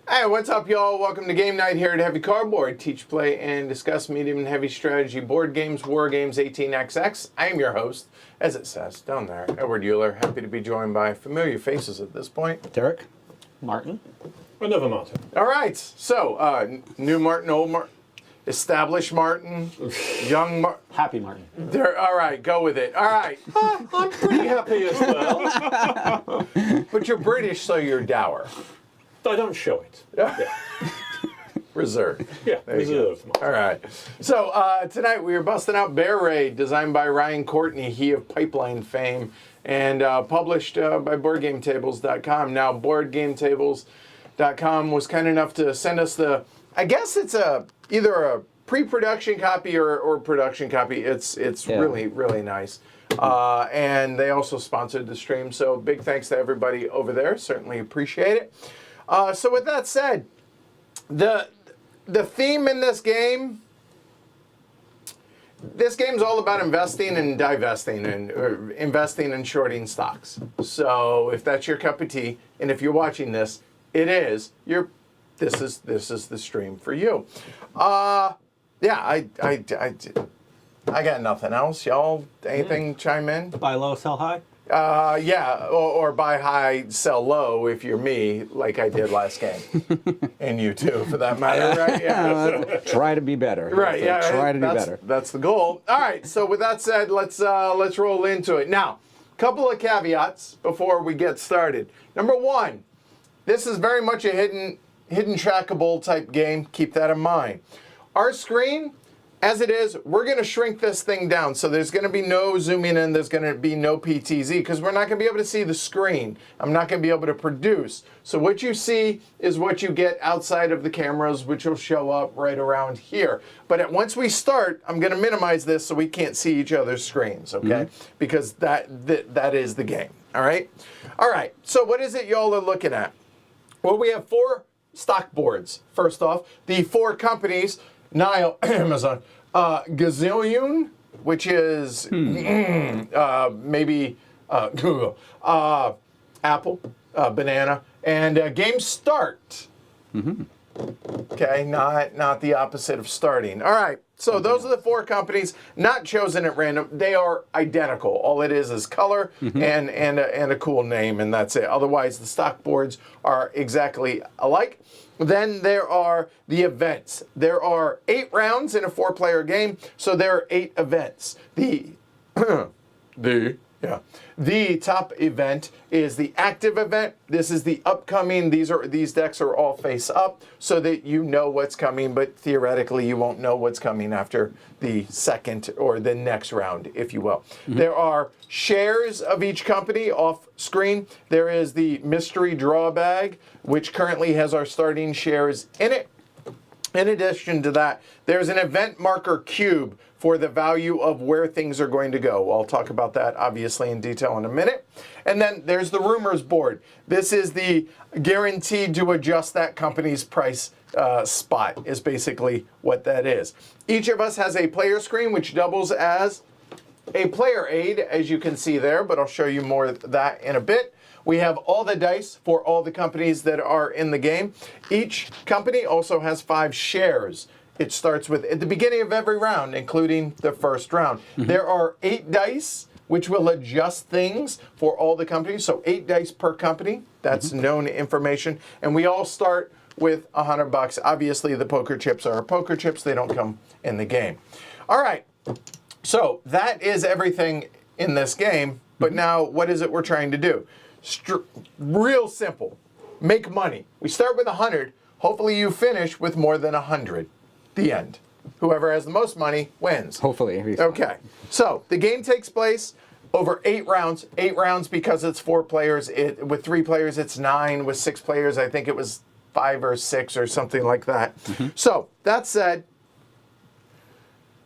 Hey, what's up, y'all? Welcome to Game Night here at Heavy Cardboard. Teach, play, and discuss medium and heavy strategy board games, war games, 18XX. I am your host, as it says down there, Edward Euler. Happy to be joined by familiar faces at this point. Derek. Martin. Another Martin. All right, so new Martin, old Martin, established Martin, young Martin. Happy Martin. All right, go with it. All right. I'm pretty happy as well. But you're British, so you're dour. I don't show it. Yeah, Reserved. yeah, reserved. All right. So tonight we are busting out Bear Raid, designed by Ryan Courtney, he of Pipeline fame, and published by BoardGameTables.com. Now, BoardGameTables.com was kind enough to send us I guess it's either a pre-production copy or production copy. It's really, really nice. And they also sponsored the stream, so big thanks to everybody over there. Certainly appreciate it. So with that said, the theme in this game's all about investing and divesting, and investing and shorting stocks. So if that's your cup of tea, and if you're watching this, this is the stream for you. Yeah, I got nothing else. Y'all, anything chime in? Buy low, sell high? Yeah, or buy high, sell low if you're me, like I did last game. And you too, for that matter, right? Yeah. Try to be better. Right, yeah. Try to do better. That's the goal. All right, so with that said, let's roll into it. Now, couple of caveats before we get started. Number one, this is very much a hidden trackable type game. Keep that in mind. Our screen, as it is, we're going to shrink this thing down. So there's going to be no zooming in. There's going to be no PTZ because we're not going to be able to see the screen. I'm not going to be able to produce. So what you see is what you get outside of the cameras, which will show up right around here. But once we start, I'm going to minimize this so we can't see each other's screens, okay? Because that is the game, all right? All right, so what is it y'all are looking at? Well, we have 4 stock boards. First off, the 4 companies, Nile, Amazon, Gazillion, which is maybe Google, Apple, Banana, and Game Start. Okay, not the opposite of starting. All right, so those are the 4 companies, not chosen at random. They are identical. All it is color and a cool name, and that's it. Otherwise, the stock boards are exactly alike. Then there are the events. There are 8 rounds in a 4-player game, so there are 8 events. The top event is the active event. This is the upcoming. These decks are all face up so that you know what's coming, but theoretically you won't know what's coming after the second or the next round, if you will. There are shares of each company off screen. There is the mystery draw bag, which currently has our starting shares in it. In addition to that, there's an event marker cube for the value of where things are going to go. I'll talk about that obviously in detail in a minute. And then there's the rumors board. This is the guaranteed to adjust that company's price spot is basically what that is. Each of us has a player screen which doubles as a player aid, as you can see there, but I'll show you more of that in a bit. We have all the dice for all the companies that are in the game. Each company also has 5 shares. It starts with, at the beginning of every round, including the first round. There are 8 dice, which will adjust things for all the companies. So 8 dice per company. That's known information. And we all start with $100. Obviously, the poker chips are poker chips. They don't come in the game. All right. So that is everything in this game. But now, what is it we're trying to do? Real simple. Make money. We start with 100. Hopefully, you finish with more than 100. The end. Whoever has the most money wins. Hopefully. Okay. So the game takes place over 8 rounds. 8 rounds because it's 4 players. With 3 players, it's 9. With 6 players, I think it was 5 or 6 or something like that. So that said,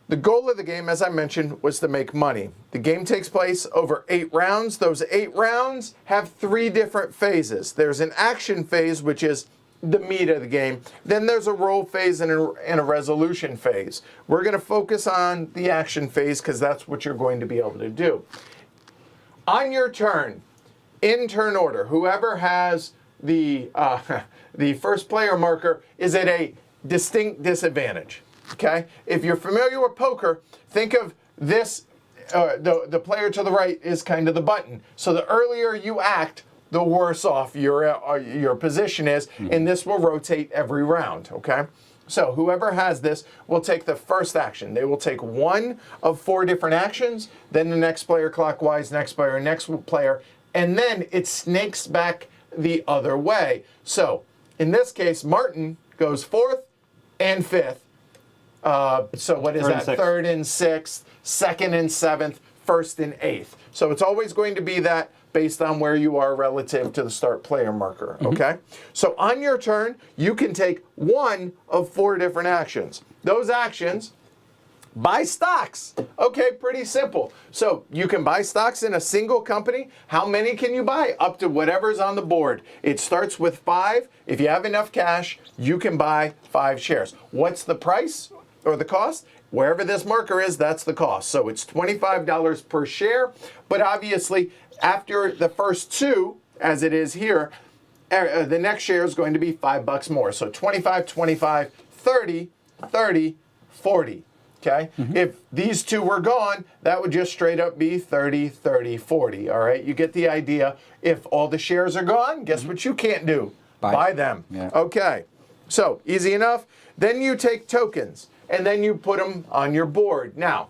the goal of the game, as I mentioned, was to make money. The game takes place over 8 rounds. Those 8 rounds have 3 different phases. There's an action phase, which is the meat of the game. Then there's a roll phase and a resolution phase. We're going to focus on the action phase because that's what you're going to be able to do. On your turn, in turn order, whoever has the the first player marker is at a distinct disadvantage. Okay, if you're familiar with poker, think of this. The player to the right is kind of the button. So the earlier you act, the worse off your position is, and this will rotate every round. Okay. So whoever has this will take the first action. They will take one of 4 different actions, then the next player clockwise, next player, and then it snakes back the other way. So in this case, Martin goes 4th and 5th. So what is that? 3rd and 6th, 2nd and 7th, 1st and 8th. So it's always going to be that based on where you are relative to the start player marker, okay? So on your turn, you can take one of 4 different actions. Those actions, buy stocks. Okay, pretty simple. So you can buy stocks in a single company. How many can you buy? Up to whatever's on the board. It starts with 5. If you have enough cash, you can buy 5 shares. What's the price or the cost? Wherever this marker is, that's the cost. So it's $25 per share, but obviously after the first 2, as it is here, the next share is going to be $5 more. So 25, 25, 30, 30, 40. Okay? If these 2 were gone, that would just straight up be 30, 30, 40. All right? You get the idea. If all the shares are gone, guess what you can't do? Buy them. Yeah. Okay. So easy enough. Then you take tokens and then you put them on your board. Now,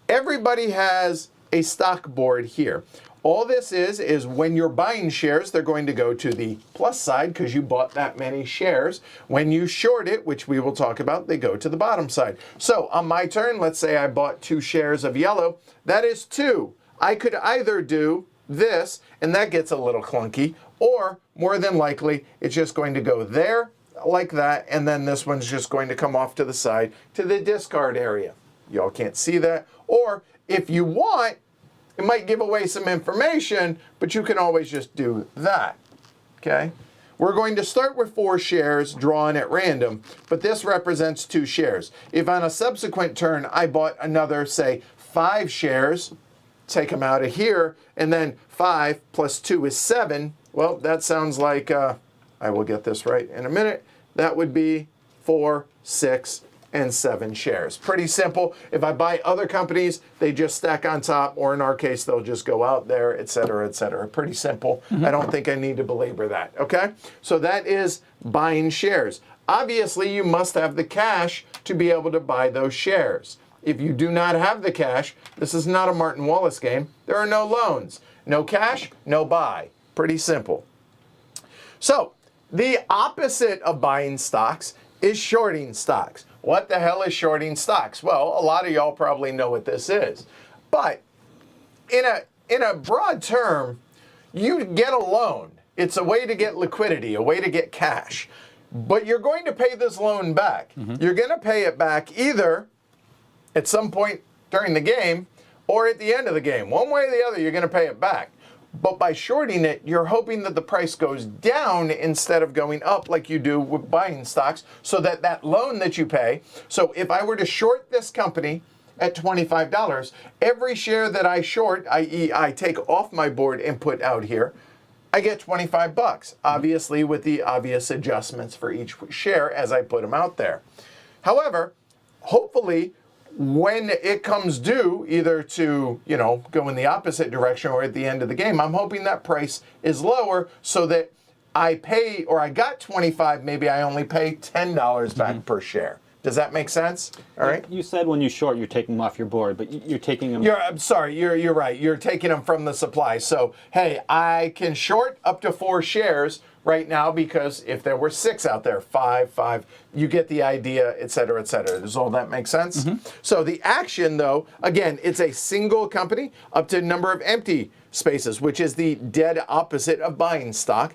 everybody has a stock board here. All this is when you're buying shares, they're going to go to the plus side because you bought that many shares. When you short it, which we will talk about, they go to the bottom side. So on my turn, let's say I bought 2 shares of yellow. That is 2. I could either do this, and that gets a little clunky, or more than likely, it's just going to go there like that, and then this one's just going to come off to the side to the discard area. Y'all can't see that. Or if you want, it might give away some information, but you can always just do that, okay? We're going to start with 4 shares drawn at random, but this represents 2 shares. If on a subsequent turn I bought another, say, 5 shares, take them out of here, and then 5 plus 2 is 7, well, that sounds like, I will get this right in a minute, that would be 4, 6, and 7 shares. Pretty simple. If I buy other companies, they just stack on top, or in our case, they'll just go out there, et cetera, et cetera. Pretty simple. I don't think I need to belabor that, okay? So that is buying shares. Obviously, you must have the cash to be able to buy those shares. If you do not have the cash, this is not a Martin Wallace game. There are no loans. No cash, no buy. Pretty simple. So the opposite of buying stocks is shorting stocks. What the hell is shorting stocks? Well, a lot of y'all probably know what this is. But in a broad term, you get a loan. It's a way to get liquidity, a way to get cash. But you're going to pay this loan back. You're going to pay it back either at some point during the game or at the end of the game. One way or the other, you're going to pay it back. But by shorting it, you're hoping that the price goes down instead of going up like you do with buying stocks, so that that loan that you pay, so if I were to short this company at $25, every share that I short, i.e. I take off my board and put out here, I get $25, obviously with the obvious adjustments for each share as I put them out there. However, hopefully, when it comes due, either to, go in the opposite direction or at the end of the game, I'm hoping that price is lower so that I pay, or I got 25, maybe I only pay $10 back per share. Does that make sense? All right. You said when you short, you're taking them off your board, but you're taking them. I'm sorry. You're right. You're taking them from the supply. So hey, I can short up to 4 shares right now because if there were 6 out there, 5, you get the idea, et cetera, et cetera. Does all that make sense? So the action, though, again, it's a single company up to a number of empty spaces, which is the dead opposite of buying stock.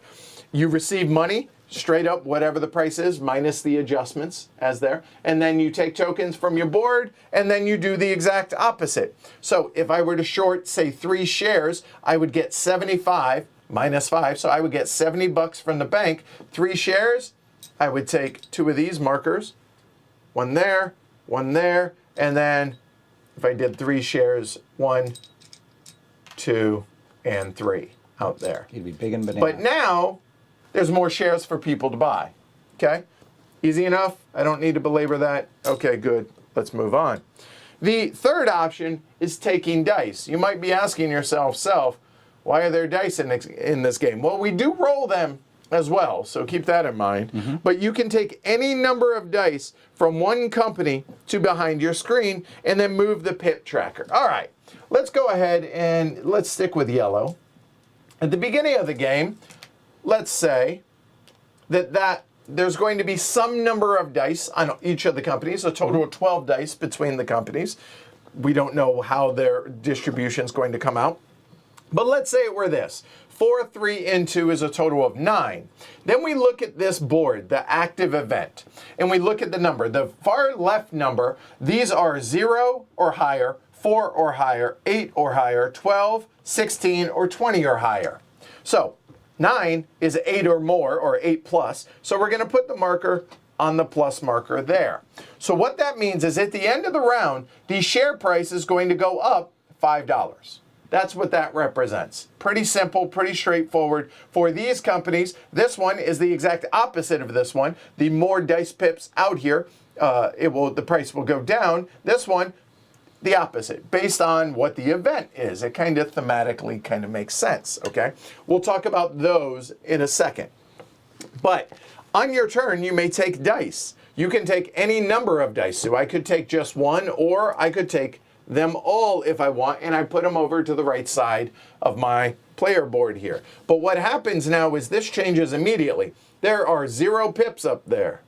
You receive money. Straight up, whatever the price is, minus the adjustments as there. And then you take tokens from your board, and then you do the exact opposite. So if I were to short, say, 3 shares, I would get 75 minus 5. So I would get $70 from the bank. 3 shares, I would take 2 of these markers, 1 there, and then if I did 3 shares, 1, 2, and 3 out there. You'd be big and banana. But now, there's more shares for people to buy. Okay? Easy enough? I don't need to belabor that. Okay, good. Let's move on. The third option is taking dice. You might be asking yourself, why are there dice in this game? Well, we do roll them as well, so keep that in mind. But you can take any number of dice from one company to behind your screen and then move the pip tracker. All right, let's go ahead and let's stick with yellow. At the beginning of the game, let's say that there's going to be some number of dice on each of the companies, a total of 12 dice between the companies. We don't know how their distribution is going to come out. But let's say it were this. 4, 3, and 2 is a total of 9. Then we look at this board, the active event, and we look at the number. The far left number, these are 0 or higher, 4 or higher, 8 or higher, 12, 16, or 20 or higher. So 9 is 8 or more, or 8 plus. So we're going to put the marker on the plus marker there. So what that means is at the end of the round, the share price is going to go up $5. That's what that represents. Pretty simple, pretty straightforward. For these companies, this one is the exact opposite of this one. The more dice pips out here, the price will go down. This one, the opposite, based on what the event is. It kind of thematically kind of makes sense, okay? We'll talk about those in a second. But on your turn, you may take dice. You can take any number of dice. So I could take just one, or I could take them all if I want, and I put them over to the right side of my player board here. But what happens now is this changes immediately. There are 0 pips up there.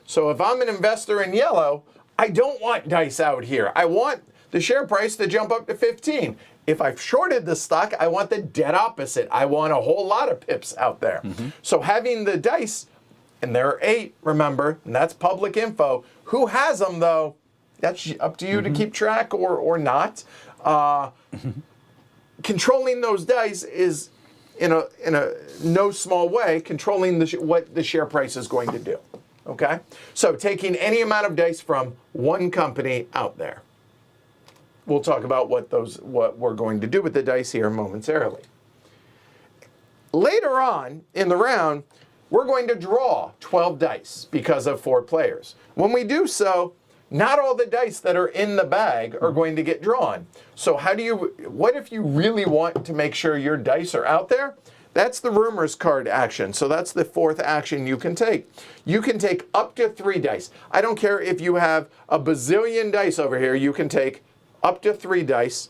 So if I'm an investor in yellow, I don't want dice out here. I want the share price to jump up to 15. If I've shorted the stock, I want the dead opposite. I want a whole lot of pips out there. So having the dice, and there are 8, remember, and that's public info. Who has them though? That's up to you to keep track or not. Controlling those dice is, in a no small way, controlling what the share price is going to do. Okay? So taking any amount of dice from one company out there. We'll talk about what we're going to do with the dice here momentarily. Later on in the round, we're going to draw 12 dice because of 4 players. When we do so, not all the dice that are in the bag are going to get drawn. So what if you really want to make sure your dice are out there? That's the rumors card action. So that's the 4th action you can take. You can take up to 3 dice. I don't care if you have a bazillion dice over here, you can take up to 3 dice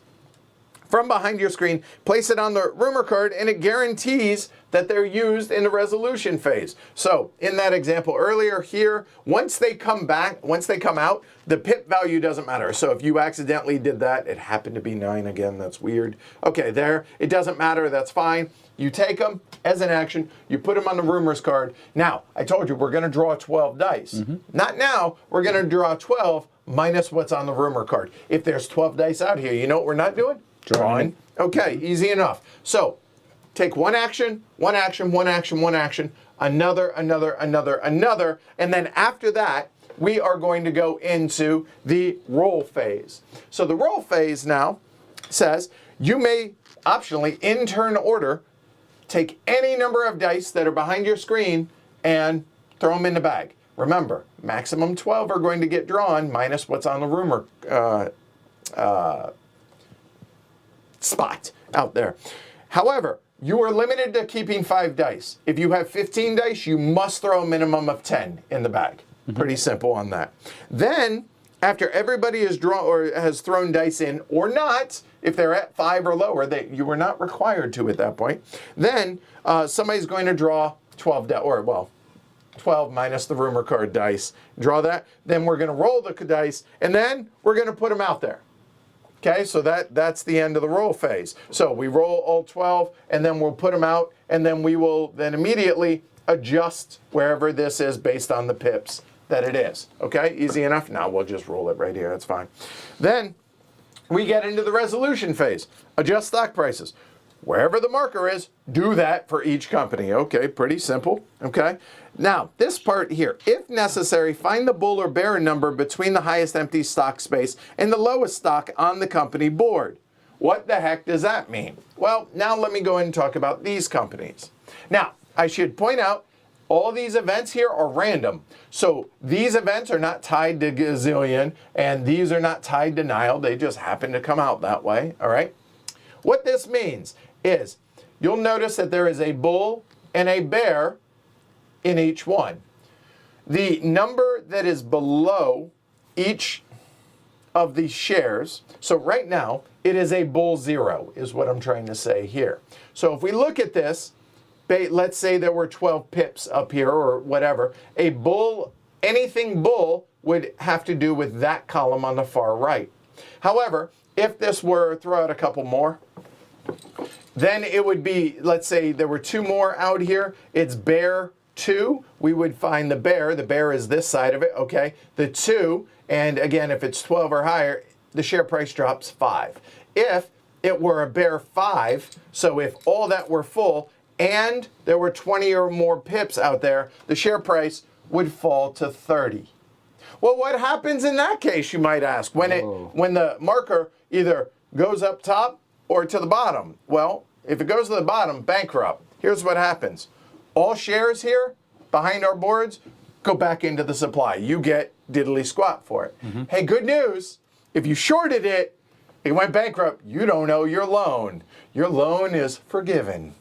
from behind your screen, place it on the rumor card, and it guarantees that they're used in the resolution phase. So in that example earlier here, once they come out, the pip value doesn't matter. So if you accidentally did that, it happened to be 9 again, that's weird. Okay, there, it doesn't matter, that's fine. You take them as an action, you put them on the rumors card. Now, I told you we're gonna draw 12 dice. Not now, we're gonna draw 12 minus what's on the rumor card. If there's 12 dice out here, you know what we're not doing? Drawing. Okay, easy enough. So take one action, one action, one action, one action, another, and then after that, we are going to go into the roll phase. So the roll phase now says you may optionally, in turn order, take any number of dice that are behind your screen and throw them in the bag. Remember, maximum 12 are going to get drawn minus what's on the rumor spot out there. However, you are limited to keeping 5 dice. If you have 15 dice, you must throw a minimum of 10 in the bag. Pretty simple on that. Then, after everybody is drawn or has thrown dice in or not, if they're at 5 or lower, you were not required to at that point, then somebody's going to draw 12 12 minus the rumor card dice. Draw that. Then we're going to roll the dice, and then we're going to put them out there. Okay, so that's the end of the roll phase. So we roll all 12, and then we'll put them out, and then we will then immediately adjust wherever this is based on the pips that it is. Okay, easy enough? Now we'll just roll it right here, that's fine. Then we get into the resolution phase. Adjust stock prices. Wherever the marker is, do that for each company. Okay, pretty simple, okay? Now, this part here, if necessary, find the bull or bear number between the highest empty stock space and the lowest stock on the company board. What the heck does that mean? Well, now let me go ahead and talk about these companies. Now, I should point out, all these events here are random. So these events are not tied to gazillion, and these are not tied to Nile. They just happen to come out that way, all right? What this means is you'll notice that there is a bull and a bear in each one. The number that is below each of these shares, so right now, it is a bull 0, is what I'm trying to say here. So if we look at this, let's say there were 12 pips up here or whatever, a bull, anything bull would have to do with that column on the far right. However, if this were, throw out a couple more, then it would be, let's say there were 2 more out here, it's bear 2, we would find the bear is this side of it, okay, the 2, and again, if it's 12 or higher, the share price drops 5. If it were a bear 5, so if all that were full, and there were 20 or more pips out there, the share price would fall to 30. Well, what happens in that case, you might ask, when the marker either goes up top or to the bottom? Well, if it goes to the bottom, bankrupt. Here's what happens. All shares here behind our boards go back into the supply. You get diddly squat for it. Hey, good news. If you shorted it, it went bankrupt, you don't owe your loan. Your loan is forgiven.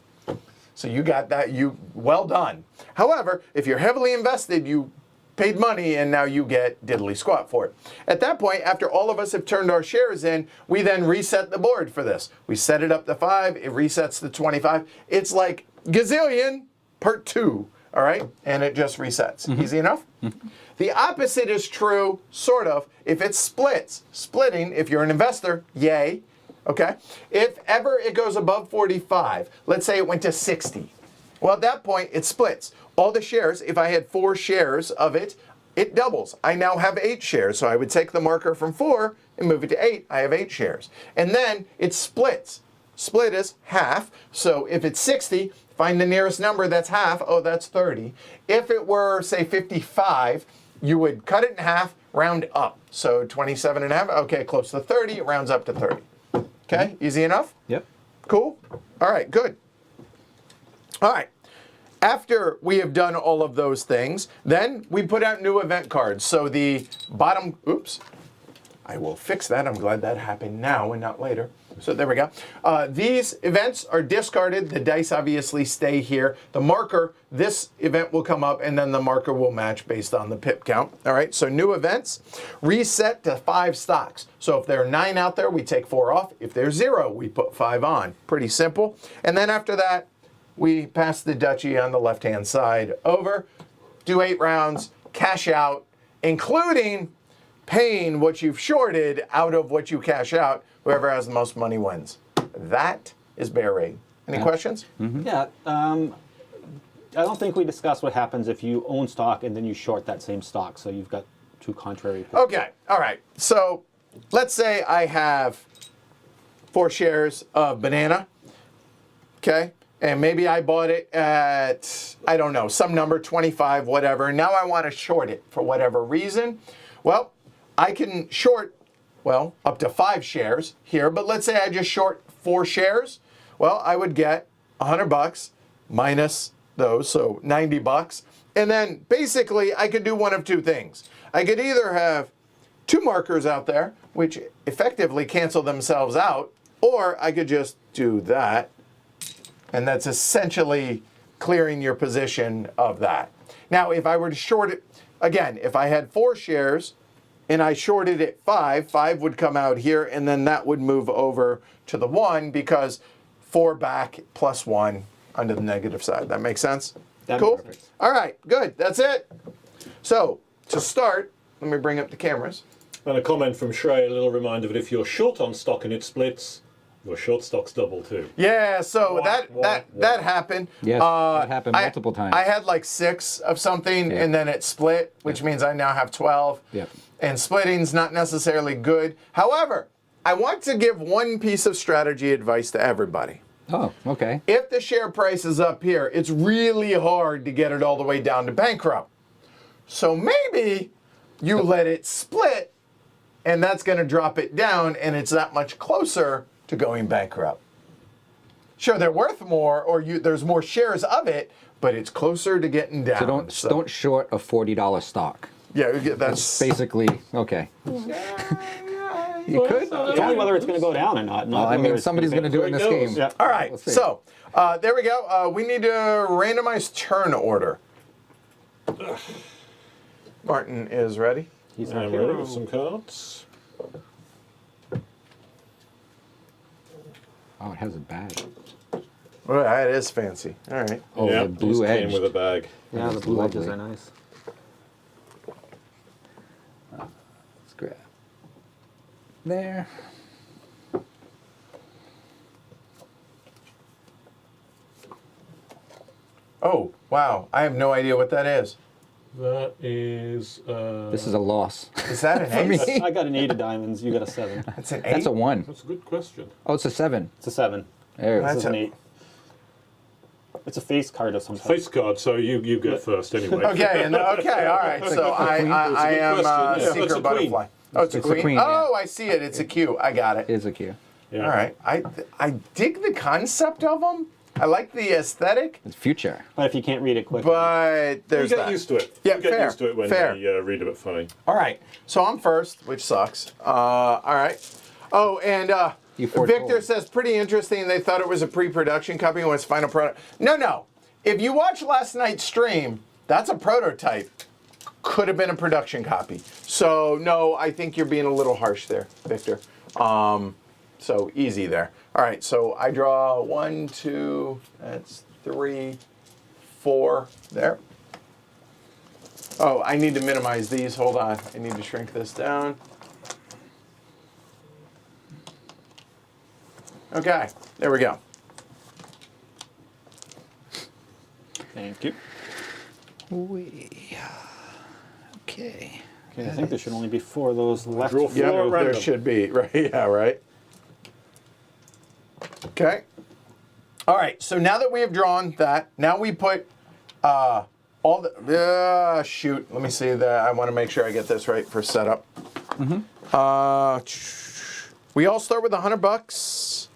So you got that, well done. However, if you're heavily invested, you paid money and now you get diddly squat for it. At that point, after all of us have turned our shares in, we then reset the board for this. We set it up to 5, it resets to 25. It's like gazillion part 2, all right? And it just resets. Easy enough? The opposite is true, sort of, if it splits. Splitting, if you're an investor, yay. Okay? If ever it goes above 45, let's say it went to 60. Well, at that point, it splits. All the shares, if I had 4 shares of it, it doubles. I now have 8 shares. So I would take the marker from 4 and move it to 8. I have 8 shares. And then it splits. Split is half. So if it's 60, find the nearest number that's half. Oh, that's 30. If it were, say, 55, you would cut it in half, round up. So 27 and a half. Okay, close to 30. It rounds up to 30. Okay, easy enough? Yep. Cool? All right, good. All right. After we have done all of those things, then we put out new event cards. So the bottom, oops, I will fix that. I'm glad that happened now and not later. So there we go. These events are discarded. The dice obviously stay here. The marker, this event will come up and then the marker will match based on the pip count. All right, so new events, reset to 5 stocks. So if there are 9 out there, we take 4 off. If there's 0, we put 5 on. Pretty simple. And then after that, we pass the duchy on the left-hand side over, do 8 rounds, cash out, including paying what you've shorted out of what you cash out. Whoever has the most money wins. That is bear raid. Any questions? Yeah. I don't think we discussed what happens if you own stock and then you short that same stock. So you've got 2 contrary. Okay. All right. So let's say I have 4 shares of banana. Okay. And maybe I bought it at, I don't know, some number, 25, whatever. Now I want to short it for whatever reason. Well, I can short, well, up to 5 shares here. But let's say I just short 4 shares. Well, I would get $100 minus those, so $90. And then basically I could do one of 2 things. I could either have 2 markers out there, which effectively cancel themselves out, or I could just do that. And that's essentially clearing your position of that. Now, if I were to short it, again, if I had 4 shares and I shorted it 5, 5 would come out here, and then that would move over to the 1 because 4 back plus 1 under the negative side. That makes sense? Cool? Perfect. All right, good. That's it. So, to start, let me bring up the cameras. And a comment from Shrey, a little reminder that if you're short on stock and it splits, your short stock's double too. Yeah, so that happened. Yes, that happened multiple times. I had like 6 of something, Yeah. and then it split, which means I now have 12. Yep. And splitting's not necessarily good. However, I want to give one piece of strategy advice to everybody. Oh, okay. If the share price is up here, it's really hard to get it all the way down to bankrupt. So maybe you let it split, and that's going to drop it down, and it's that much closer to going bankrupt. Sure, they're worth more, or there's more shares of it, but it's closer to getting down. So don't short a $40 stock. Yeah, that's Basically, okay. You could. It's only whether it's going to go down or not. Well, I mean, somebody's going to do it in this game. Yeah. all right. We'll see. So there we go. We need to randomize turn order. Martin is ready. He's I'm not ready here. with some cards. Oh, it has a bag. Well, that is fancy. All right. Oh, yeah, the blue just came edge. with a bag. Yeah, the That's blue edges lovely. are nice. Let's grab. There. Oh, wow. I have no idea what that is. That is. This is a loss. Is that an me. ace? I got an 8 of diamonds. You got a 7. That's an eight? That's a 1. That's a good question. Oh, it's a 7. It's a 7. There it That's This is. is an a- 8. It's a face card of some type. Face card, so you get first anyway. Okay, okay, all right. So I am question. Yeah, it's secret a queen. butterfly. Oh, it's a It's a queen. queen, yeah. Oh, I see it. It's a Q. I got it. It is a Q. Yeah. All right. I dig the concept of them. I like the aesthetic, It's future. But if you can't read it quick, but You there's get that. used to it. Yeah, you get fair, used to it when fair. they read a bit funny. All right. So I'm first, which sucks. All right. Oh, and You foretold. Victor says pretty interesting. They thought it was a pre-production copy when it's final product. No. If you watch last night's stream, that's a prototype. Could have been a production copy. So no, I think you're being a little harsh there, Victor. So easy there. All right. So I draw 1, 2. That's 3, 4. There. Oh, I need to minimize these. Hold on. I need to shrink this down. Okay, there we go. thank you. Okay. Okay, I think there should only be 4 of those left. Draw 4 Yeah, at there random. should be. Right, yeah, right. Okay. All right, so now that we have drawn that, now we put all the, shoot, let me see that. I want to make sure I get this right for setup. We all start with $100.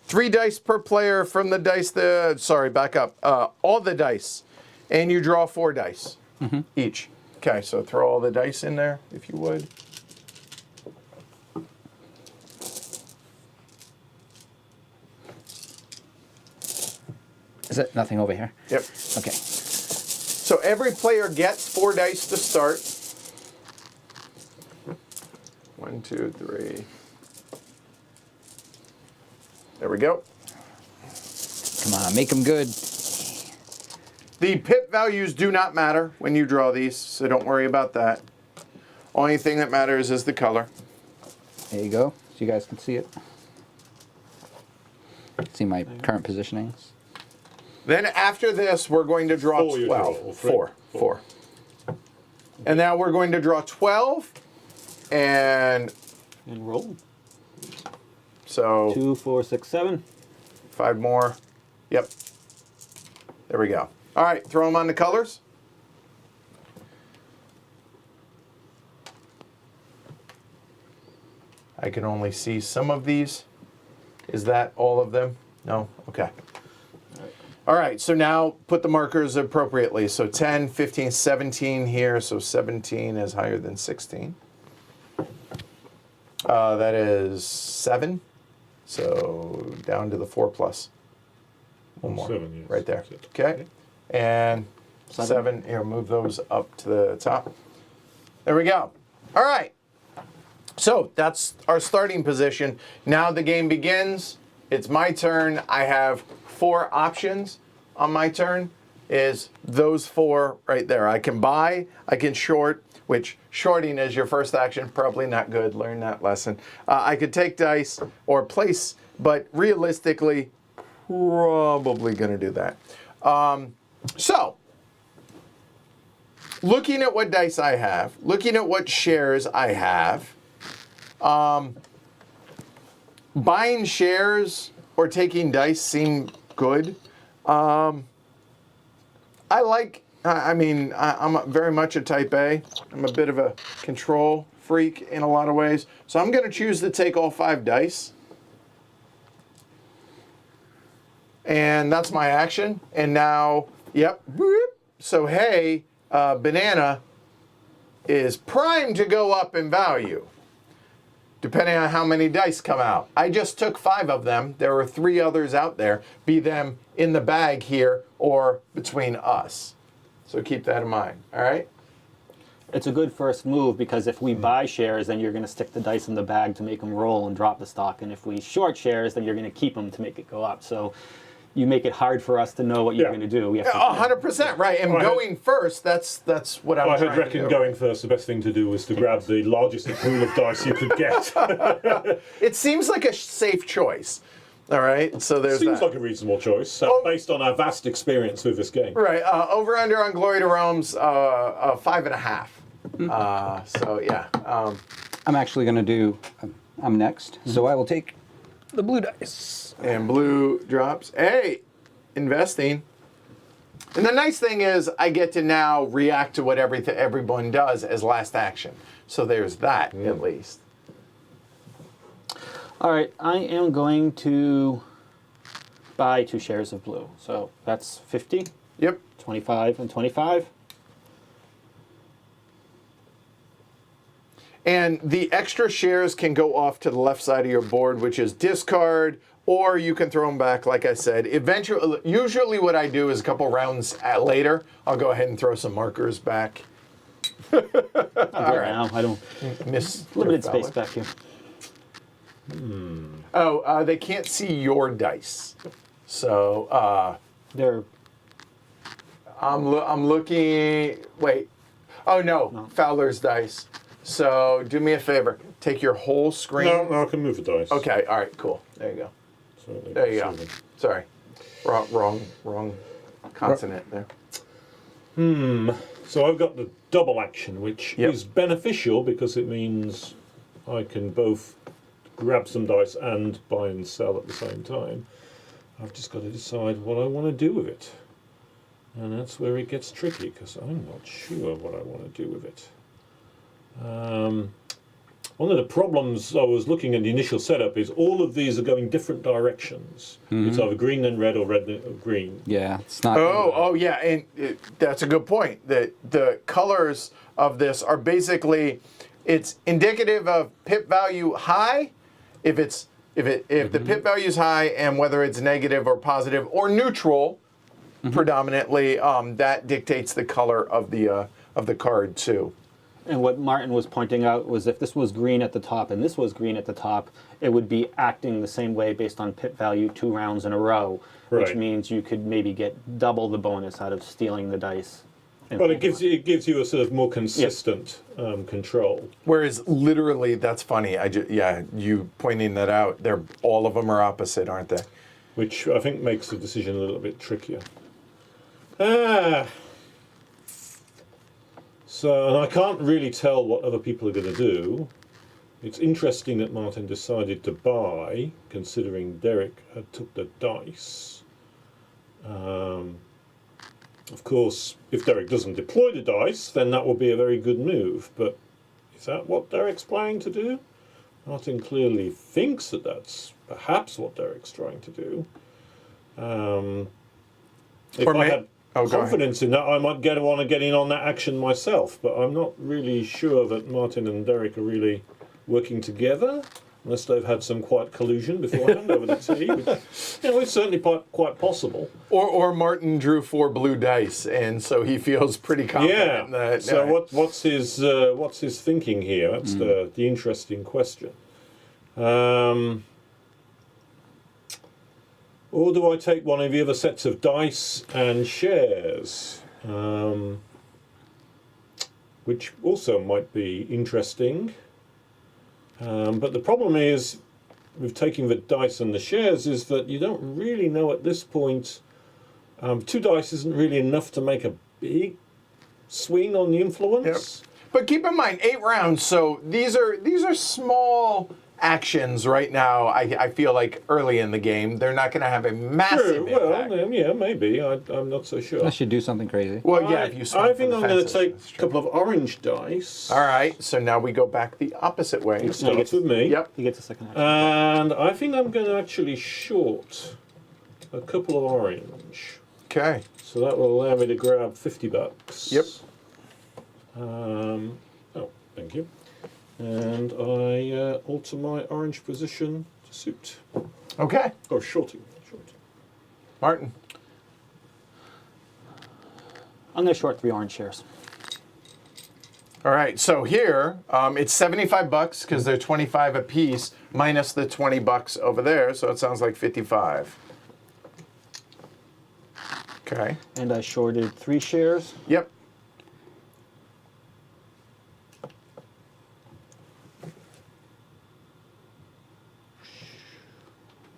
3 dice per player from the dice, sorry, back up. All the dice, and you draw 4 dice each. Okay, so throw all the dice in there, if you would. Is it nothing over here? Yep. Okay. So every player gets 4 dice to start. 1, 2, 3. There we go. Come on, make them good. The pip values do not matter when you draw these, so don't worry about that. Only thing that matters is the color. There you go. So you guys can see it. See my current positionings. Then after this, we're going to draw 4 you draw, 12. or 3? 4. 4. And now we're going to draw 12. And And roll. so 2, 4, 6, 7. 5 more. Yep. There we go. All right, throw them on the colors. I can only see some of these. Is that all of them? No? Okay. All right, so now put the markers appropriately. So 10, 15, 17 here. So 17 is higher than 16. That is 7. So down to the 4 plus. One more. 7, yes. Right there. That's it. Okay. And 7. Here, move those up to the top. There we go. All right. So that's our starting position. Now the game begins. It's my turn. I have 4 options on my turn. Is those 4 right there. I can buy, I can short, which shorting is your first action. Probably not good. Learn that lesson. I could take dice or place, but realistically, probably going to do that. So, looking at what dice I have, looking at what shares I have, buying shares or taking dice seem good. I'm very much a type A. I'm a bit of a control freak in a lot of ways. So I'm going to choose to take all 5 dice. And that's my action. And now, yep. Whoop. So hey, banana is primed to go up in value, depending on how many dice come out. I just took 5 of them. There are 3 others out there, be them in the bag here or between us. So keep that in mind, all right? It's a good first move because if we buy shares, then you're going to stick the dice in the bag to make them roll and drop the stock. And if we short shares, then you're going to keep them to make it go up. So you make it hard for us to know what you're Yeah. going to do. We have to, 100% right. And I going first, that's what I'm I trying had to reckoned do. going first, the best thing to do was to grab the largest pool of dice you could get. It seems like a safe choice. All right, so there's Seems that. like a reasonable choice, Oh. based on our vast experience with this game. Right, over under on Glory to Realms, 5.5. So yeah, I'm actually going to do, I'm next. So I will take the blue dice. and blue drops. Hey, investing. And the nice thing is, I get to now react to what everyone does as last action. So there's that at least. all right, I am going to buy 2 shares of blue. So that's 50, Yep. 25, and 25. And the extra shares can go off to the left side of your board, which is discard, or you can throw them back, like I said. Eventually, usually what I do is a couple rounds later, I'll go ahead and throw some markers back. All right. Now I don't. Miss Limited space back here. Oh, they can't see your dice. So They're I'm looking. Wait. Oh no, Fowler's dice. So do me a favor. Take your whole screen. No, I can move the dice. Okay. All right. Cool. There you go. So they There can you see go. them. Sorry. Wrong consonant there. So I've got the double action, which Yep. is beneficial because it means I can both grab some dice and buy and sell at the same time. I've just got to decide what I want to do with it. And that's where it gets tricky, because I'm not sure what I want to do with it. One of the problems I was looking at the initial setup is all of these are going different directions. It's either green then red or red then green. Yeah, it's not. Oh yeah, and that's a good point. That the colors of this are basically, it's indicative of pip value high, if the pip value is high, and whether it's negative or positive or neutral, predominantly, that dictates the color of the card too. And what Martin was pointing out was if this was green at the top and this was green at the top, it would be acting the same way based on pip value 2 rounds in a row, which Right. means you could maybe get double the bonus out of stealing the dice. But it gives you a sort of more consistent control. Whereas literally, that's funny. You pointing that out. All of them are opposite, aren't they? Which I think makes the decision a little bit trickier. So, and I can't really tell what other people are going to do. It's interesting that Martin decided to buy, considering Derek had took the dice. Of course, if Derek doesn't deploy the dice, then that will be a very good move. But is that what Derek's planning to do? Martin clearly thinks that that's perhaps what Derek's trying to do. If Or I may- had Oh, go confidence in that, I might want to get in on that action myself. But I'm not really sure that Martin and Derek are really working together, unless they've had some quiet collusion beforehand over the tea, which is certainly quite possible. Or Martin drew 4 blue dice, and so he feels pretty confident that. So what's his thinking here? That's the interesting question. Or do I take one of the other sets of dice and shares? Which also might be interesting. But the problem is, with taking the dice and the shares, is that you don't really know at this point. 2 dice isn't really enough to make a big swing on the influence. But keep in mind, 8 rounds. So these are small actions right now. I feel like early in the game, they're not going to have a massive impact. Well, yeah, maybe. I'm not so sure. Unless you do something crazy. Well, yeah, if you swing I for think the I'm going to fences, take that's a true. couple of orange dice. All right, so now we go back the opposite way. It starts with me. Yep. He gets a second action. And I think I'm going to actually short a couple of orange. Okay. So that will allow me to grab $50. Yep. Oh, thank you. And I alter my orange position to suit. Okay. Oh, shorting. Martin. I'm going to short 3 orange shares. All right, so here it's $75 because they're 25 a piece minus the $20 over there, so it sounds like 55. Okay. And I shorted 3 shares. Yep.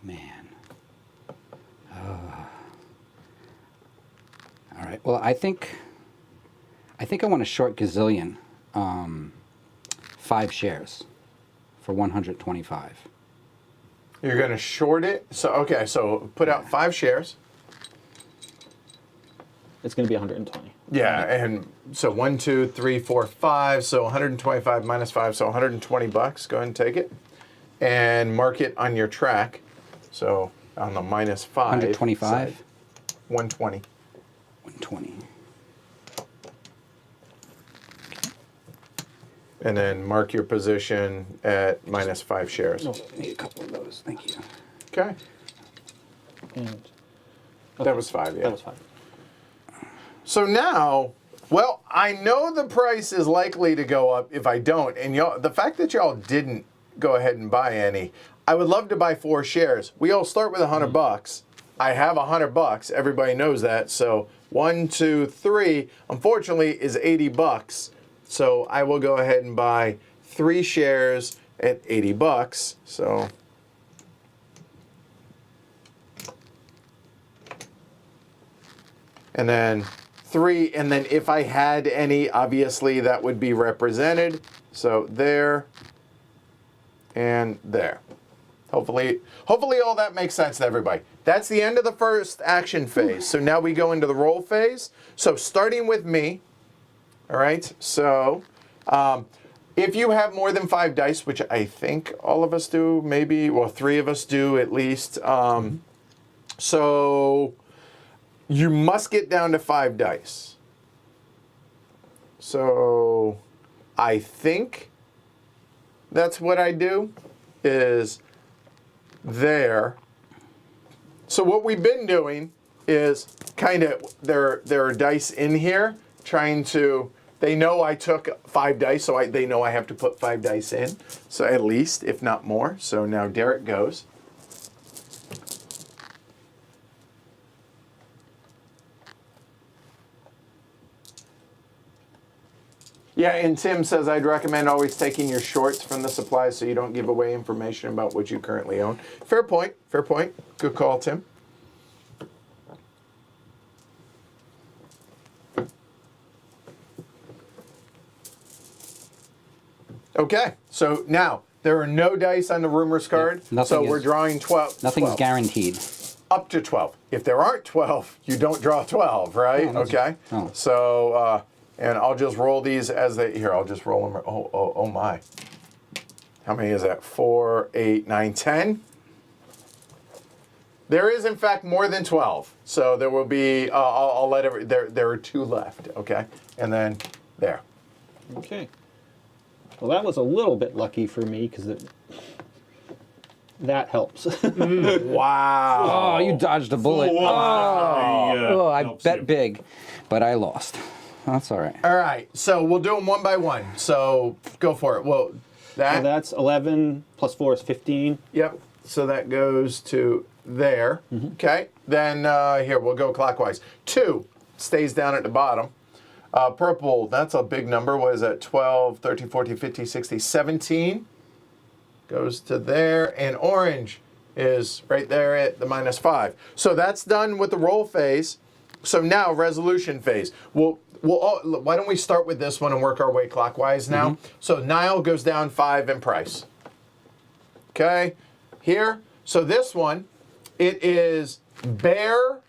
Man. All right. Well, I think I want to short gazillion 5 shares for 125. You're going to short it. So okay, so put out 5 shares. It's going to be 120. Yeah, and so 1, 2, 3, 4, 5. So 125 minus 5, so $120. Go ahead and take it, and mark it on your track. So on the minus 5. 125. side, 120. 120. And then mark your position at minus 5 shares. I need a couple of those. Thank you. Okay. And That was 5. Yeah. that was 5. So now, well, I know the price is likely to go up if I don't, and y'all, the fact that y'all didn't go ahead and buy any, I would love to buy 4 shares. We all start with $100. I have $100. Everybody knows that. So 1, 2, 3, unfortunately, is $80. So I will go ahead and buy 3 shares at $80. So. And then 3, and then if I had any, obviously that would be represented. So there and there. Hopefully all that makes sense to everybody. That's the end of the first action phase. So now we go into the roll phase. So starting with me, all right, so if you have more than 5 dice, which I think all of us do, maybe, well, 3 of us do at least, so you must get down to 5 dice. So I think that's what I do is there. So what we've been doing is kind of, there are dice in here trying to, they know I took 5 dice, so they know I have to put 5 dice in. So at least, if not more. So now Derek goes. Yeah, and Tim says, I'd recommend always taking your shorts from the supplies so you don't give away information about what you currently own. Fair point, fair point. Good call, Tim. Okay, so now, there are no dice on the rumors card, so we're drawing 12. Nothing's 12. guaranteed. Up to 12. If there aren't 12, you don't draw 12, right? Okay. Oh. So, and I'll just roll these as they, here, I'll just roll them. Oh my. How many is that? 4, 8, 9, 10. There is, in fact, more than 12. So there will be, I'll let there are 2 left, okay? And then there. Okay. Well, that was a little bit lucky for me because that helps. Wow. Oh, you dodged a bullet. I bet big, but I lost. That's all right. All right, so we'll do them one by one. So go for it. Well, that. So that's 11 plus 4 is 15. Yep. So that goes to there. Okay. Then here, we'll go clockwise. 2 stays down at the bottom. Purple, that's a big number. What is that? 12, 13, 14, 15, 16, 17 goes to there. And orange is right there at the -5. So that's done with the roll phase. So now resolution phase. Why don't we start with this one and work our way clockwise now? So Nile goes down 5 in price. Okay, here. So this one, it is bear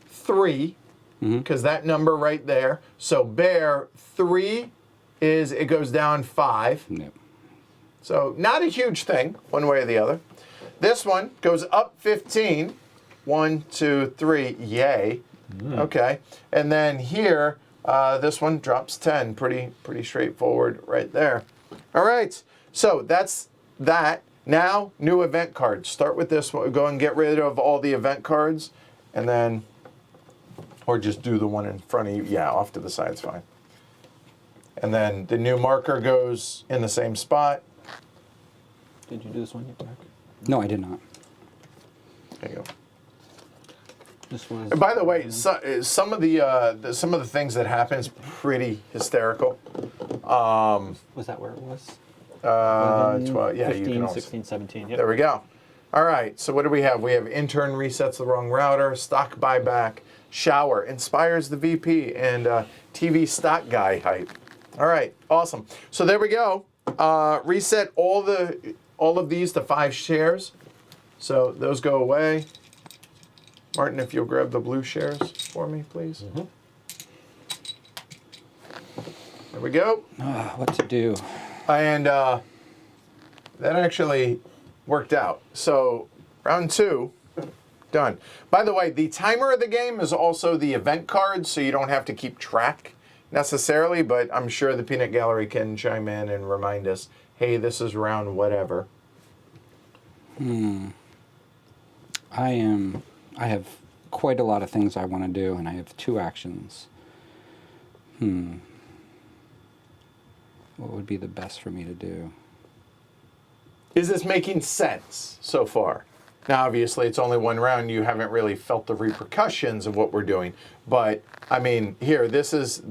3, because that number right there. So bear 3 is, it goes down 5. Yep. So not a huge thing, one way or the other. This one goes up 15. 1, 2, 3. Yay. Okay. And then here, this one drops 10. Pretty straightforward right there. All right. So that's that. Now, new event cards. Start with this one. Go and get rid of all the event cards. And then, or just do the one in front of you. Yeah, off to the side's fine. And then the new marker goes in the same spot. Did you do this one yet, Mark? No, I did not. There you go. This was. And by the way, some of the things that happen is pretty hysterical. Was that where it was? 12, yeah, 15, you can also, 16, 17. Yep. there we go. All right, so what do we have? We have intern resets the wrong router, stock buyback, shower, inspires the VP, and TV stock guy hype. All right, awesome. So there we go. Reset all of these to 5 shares. So those go away. Martin, if you'll grab the blue shares for me, please. There we go. What to do? And that actually worked out. So round 2, done. By the way, the timer of the game is also the event card, so you don't have to keep track necessarily, but I'm sure the Peanut Gallery can chime in and remind us, hey, this is round whatever. I have quite a lot of things I want to do, and I have 2 actions. What would be the best for me to do? Is this making sense so far? Now, obviously, it's only 1 round. You haven't really felt the repercussions of what we're doing. But, I mean, here, this is.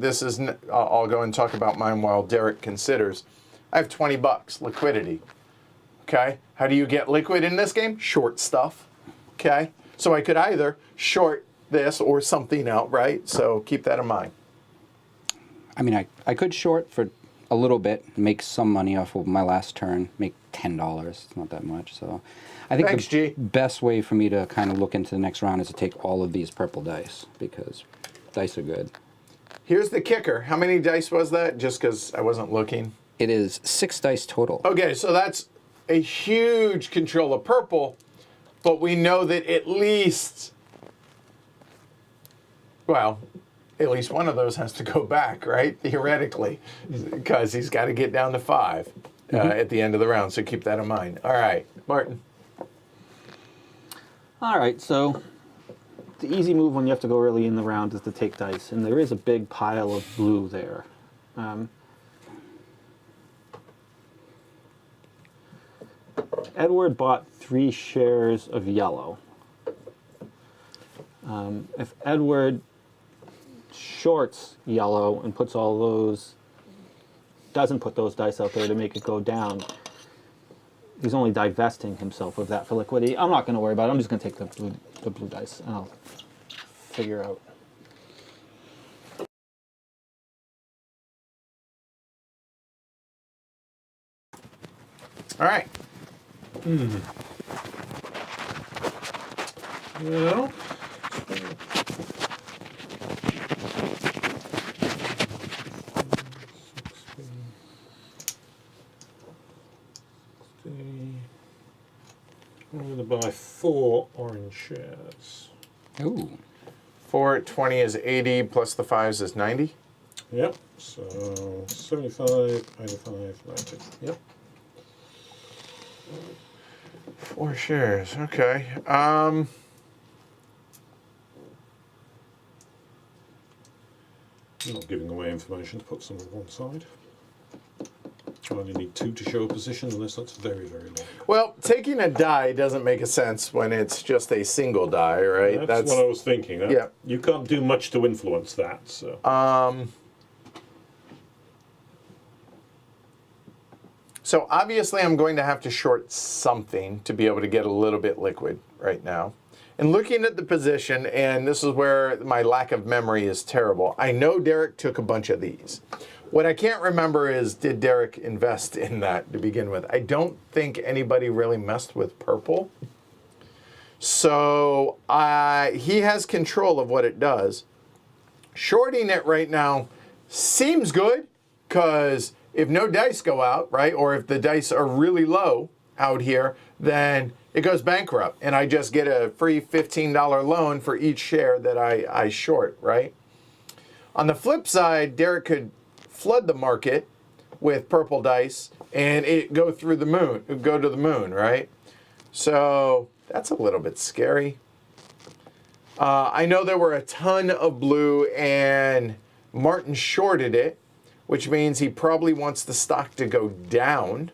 I'll go and talk about mine while Derek considers. I have $20 liquidity. Okay? How do you get liquid in this game? Short stuff. Okay? So I could either short this or something outright. So keep that in mind. I mean, I could short for a little bit, make some money off of my last turn, make $10. It's not that much. So I think Thanks, the G. best way for me to kind of look into the next round is to take all of these purple dice, because dice are good. Here's the kicker. How many dice was that? Just because I wasn't looking. It is 6 dice total. Okay, so that's a huge control of purple, but we know that at least one of those has to go back, right? Theoretically, because he's got to get down to 5 at the end of the round, so keep that in mind. All right, Martin. All right, so the easy move when you have to go early in the round is to take dice, and there is a big pile of blue there. Edward bought 3 shares of yellow. If Edward shorts yellow and puts all those, doesn't put those dice out there to make it go down, he's only divesting himself of that for liquidity. I'm not going to worry about it. I'm just going to take the blue dice, and I'll figure out. All right. Well, I'm going to buy 4 orange shares. Ooh. 4 at 20 is 80, plus the 5s is 90. Yep, so 75, 85, 90. Yep. 4 shares, okay. I'm not giving away information to put some on one side. I only need 2 to show a position, unless that's very, very long. Well, taking a die doesn't make a sense when it's just a single die, right? That's what I was thinking. Yeah. You can't do much to influence that. So. So obviously I'm going to have to short something to be able to get a little bit liquid right now. And looking at the position, and this is where my lack of memory is terrible, I know Derek took a bunch of these. What I can't remember is, did Derek invest in that to begin with? I don't think anybody really messed with purple. So he has control of what it does. Shorting it right now seems good, because if no dice go out, right, or if the dice are really low out here, then it goes bankrupt, and I just get a free $15 loan for each share that I short, right? On the flip side, Derek could flood the market with purple dice, and it go to the moon, right? So that's a little bit scary. I know there were a ton of blue, and Martin shorted it, which means he probably wants the stock to go down,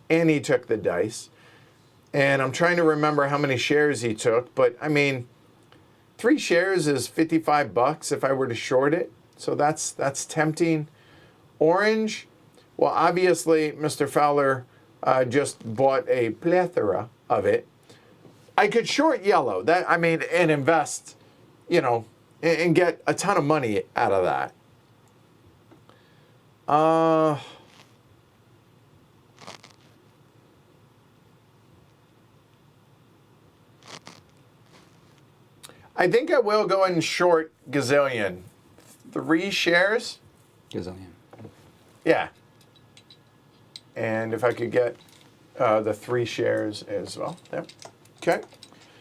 and he took the dice. And I'm trying to remember how many shares he took, but I mean, 3 shares is $55 if I were to short it, so that's tempting. Orange, well, obviously, Mr. Fowler just bought a plethora of it. I could short yellow, and invest, and get a ton of money out of that. I think I will go and short Gazillion. 3 shares? Gazillion. Yeah. And if I could get the 3 shares as well. Yep. Okay.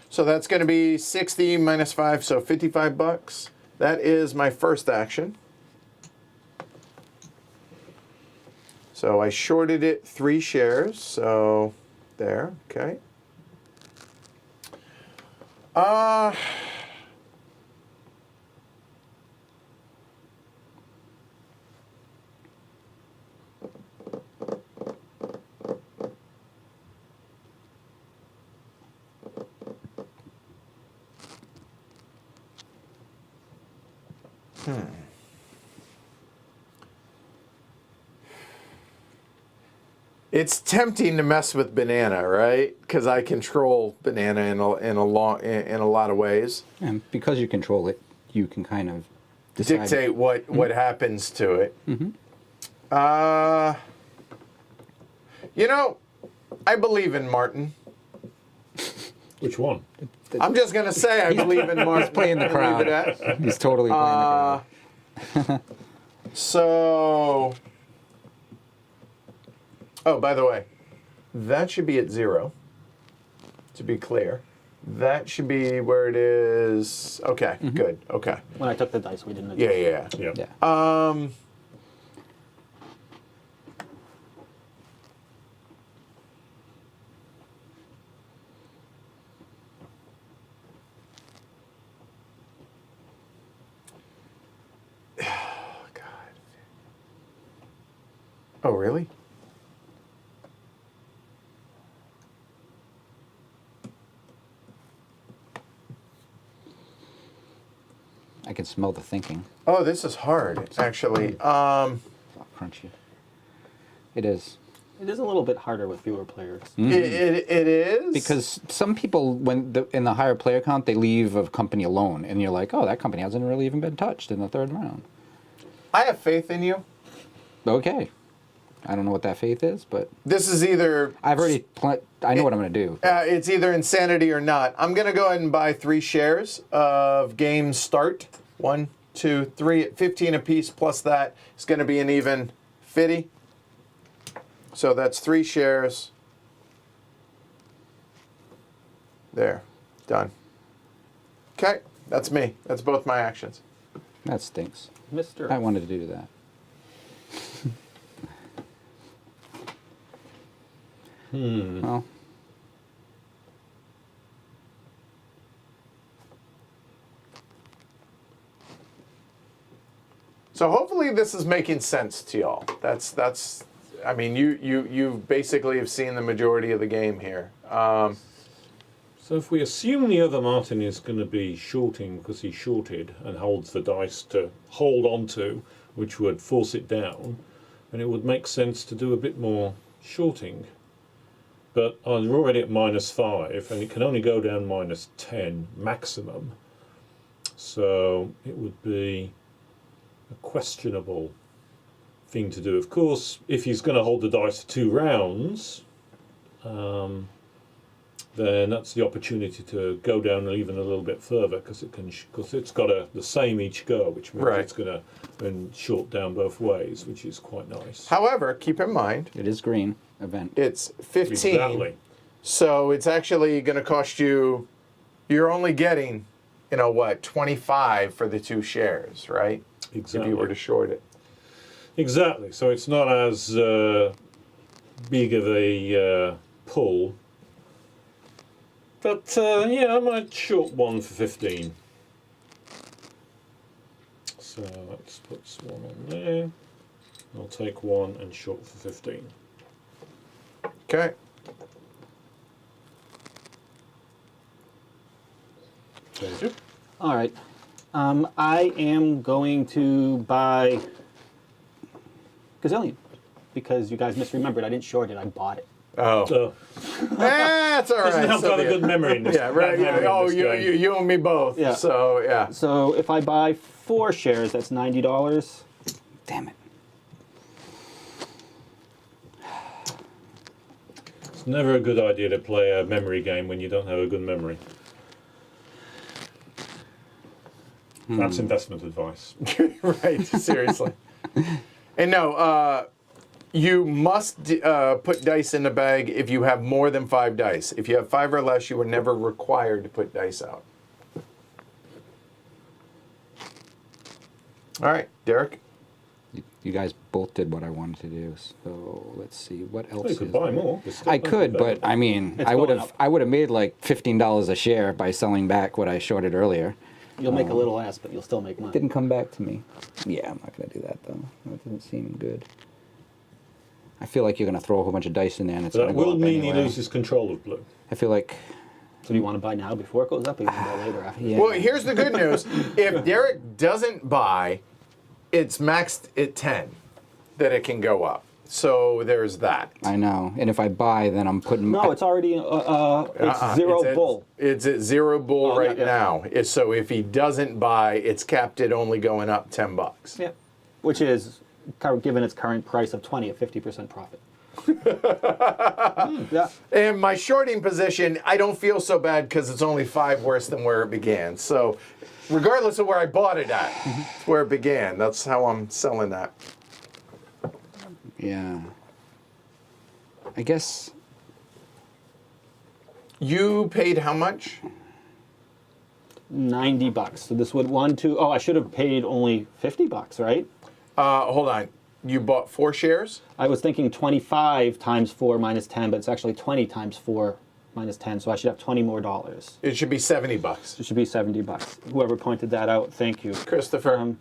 So that's going to be 60 minus 5, so $55. That is my first action. So I shorted it 3 shares, so there, okay. It's tempting to mess with banana, right? Because I control banana in a lot of ways. And because you control it, you can kind of decide. Dictate what happens to it. Mm-hmm. I believe in Martin. Which one? I'm just gonna say I believe in Martin. He's playing the crowd. He's totally playing the crowd. So, oh, by the way, that should be at 0. To be clear, that should be where it is. Okay, good. Okay. When I took the dice, we didn't adjust. Yeah. Yeah. Oh, really? I can smell the thinking. Oh, this is hard, actually. Crunchy. It is. It is a little bit harder with fewer players. It is? Because some people, in the higher player count, they leave a company alone, and you're like, oh, that company hasn't really even been touched in the 3rd round. I have faith in you. Okay. I don't know what that faith is, but This is either... I've already... I know what I'm going to do. it's either insanity or not. I'm going to go ahead and buy 3 shares of Game Start. 1, 2, 3, 15 apiece, plus that is going to be an even 50. So that's 3 shares. There. Done. Okay. That's me. That's both my actions. That stinks. Mr. I wanted to do that. Well, So hopefully this is making sense to y'all. That's. I mean, you basically have seen the majority of the game here. So if we assume the other Martin is going to be shorting because he shorted and holds the dice to hold on to, which would force it down, then it would make sense to do a bit more shorting. But I'm already at -5, and it can only go down -10 maximum. So it would be a questionable thing to do. Of course, if he's going to hold the dice for 2 rounds, then that's the opportunity to go down even a little bit further because it's got the same each go, which means Right. it's going to then short down both ways, which is quite nice. However, keep in mind it is green event. it's 15. Exactly. So it's actually going to cost you, you're only getting, 25 for the 2 shares, right? Exactly. If you were to short it. Exactly. So it's not as big of a pull. But yeah, I might short one for 15. So let's put one on there. I'll take one and short for 15. Okay. Very good. All right. I am going to buy Gazillion because you guys misremembered. I didn't short it. I bought it. Oh. So That's all right. doesn't help to have a be good it. memory in this. Yeah, right. bad memory in Oh, this you, game. you and me both. Yeah. So, yeah. So if I buy 4 shares, that's $90. Damn it. It's never a good idea to play a memory game when you don't have a good memory. That's investment advice. Right, seriously. And no, you must put dice in the bag if you have more than 5 dice. If you have 5 or less, you are never required to put dice out. All right, Derek. You guys both did what I wanted to do. So let's see what else. Well, you could is buy there? more. There's still I plenty could, available. but I mean, It's I would going have up. I would have made like $15 a share by selling back what I shorted earlier. You'll make a little less, but you'll still make money. Didn't come back to me. Yeah, I'm not gonna do that though. That doesn't seem good. I feel like you're gonna throw a whole bunch of dice in there, and it's That gonna go will up mean anyway. he loses control of blue. I feel like So do you want to buy now before it goes up, or you want to buy later after? Yeah. Well, here's the good news. If Derek doesn't buy, it's maxed at 10 that it can go up. So there's that. I know, and if I buy, then I'm putting. No, it's already it's zero It's at- bull. It's at 0 bull Oh, yeah, right yeah. now. So if he doesn't buy, it's capped at only going up $10. Yeah, which is given its current price of 20, a 50% profit. Yeah. And my shorting position, I don't feel so bad because it's only 5 worse than where it began. So regardless of where I bought it at, it's where it began. That's how I'm selling that. Yeah. I guess You paid how much? $90. So this would Oh, I should have paid only $50, right? Hold on. You bought 4 shares? I was thinking 25 times 4 minus 10, but it's actually 20 times 4 minus 10, so I should have $20 more. It should be $70. It should be $70. Whoever pointed that out, thank you. Christopher.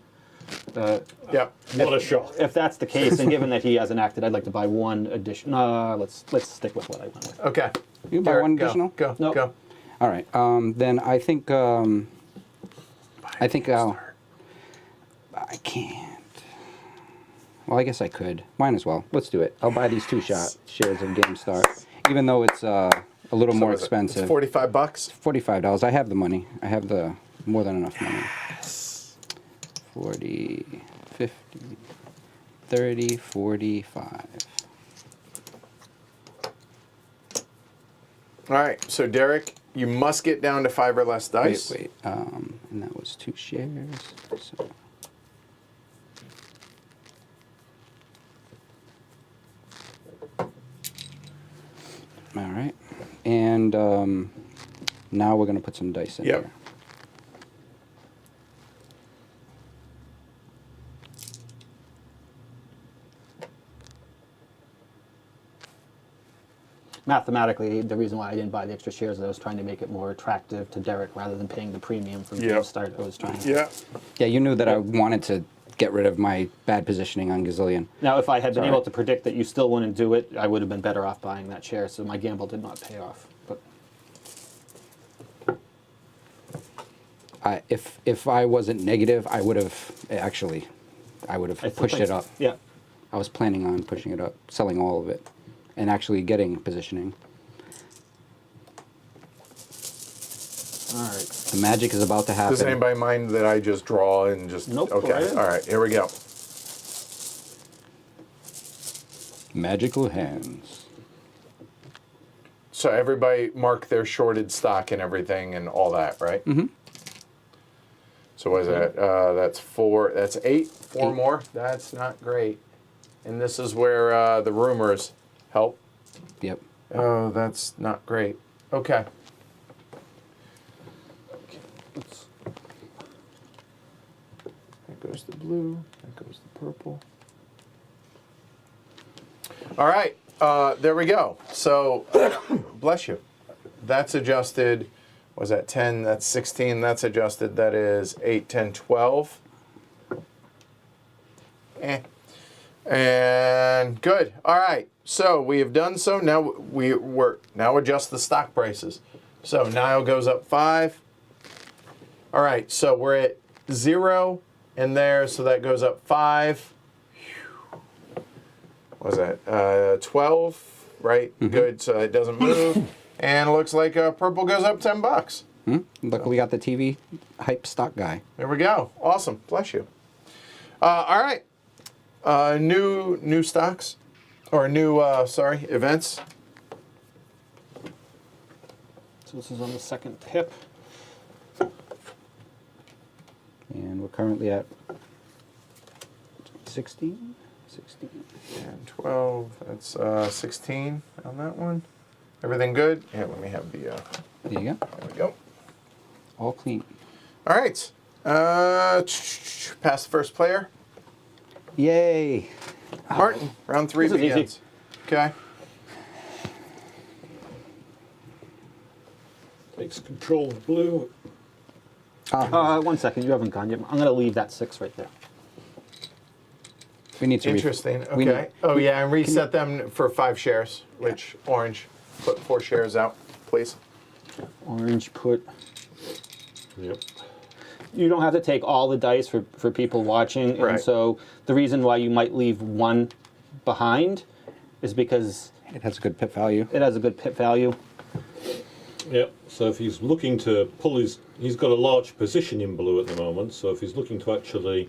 Yep. What a shock. If that's the case, and given that he hasn't acted, I'd like to buy one addition. Let's stick with what I went with. Okay. You buy Derek, one go, additional? Go. Nope. Go. All right. Then I think I'll. I can't. Well, I guess I could. Might as well. Let's do it. I'll buy these 2 shares of GameStart, even though it's a little more What is it? expensive. It's $45. $45. I have the money. I have the more than enough money. 40, 50, 30, 45. All right. So Derek, you must get down to 5 or less dice. Wait. And that was 2 shares. So. All right. And now we're going to put some dice in Yep. here. Mathematically, the reason why I didn't buy the extra shares is I was trying to make it more attractive to Derek rather than paying the premium from Yep. GameStart. I was trying to. Yeah. Yeah, you knew that I wanted to get rid of my bad positioning on Gazillion. Now, if I had been Sorry. able to predict that you still wouldn't do it, I would have been better off buying that share. So my gamble did not pay off. But If I wasn't negative, I would have I still pushed think- it up. Yeah. I was planning on pushing it up, selling all of it, and actually getting positioning. All right. The magic is about to happen. Does anybody mind that I just draw and just? Nope, go Okay. right ahead. All right. Here we go. Magical hands. So everybody mark their shorted stock and everything and all that, right? Mm-hmm. So what is that? That's 4. That's 8. 4 8. more. That's not great. And this is where the rumors help. Yep. Oh, that's not great. Okay. There goes the blue. There goes the purple. All right. There we go. So, bless you. That's adjusted. Was that 10? That's 16. That's adjusted. That is 8, 10, 12. And good. All right. So we have done so. Now we're adjust the stock prices. So Nile goes up 5. All right. So we're at 0 in there. So that goes up 5. What was that? 12. Right. Mm-hmm. Good. So it doesn't move. And it looks like purple goes up $10. Look, we got the TV hype stock guy. There we go. Awesome. Bless you. All right. New stocks, or new events. So this is on the second pip. And we're currently at 16? 16. And 12. That's 16 on that one. Everything good? Yeah. Let me have the. There you go. There we go. All clean. All right. Pass the first player. Yay! Martin, round 3 This is begins. easy. Okay. Takes control of blue. 1 second, you haven't gone yet. I'm going to leave that 6 right there. We need to. Interesting. we Okay. Oh yeah, and reset them for 5 shares. Which orange? Put 4 shares out, please. Orange put. Yep. You don't have to take all the dice for people watching. Right. And so the reason why you might leave 1 behind is because It has a good pip value. it has a good pip value. Yep. So if he's looking to pull he's got a large position in blue at the moment. So if he's looking to actually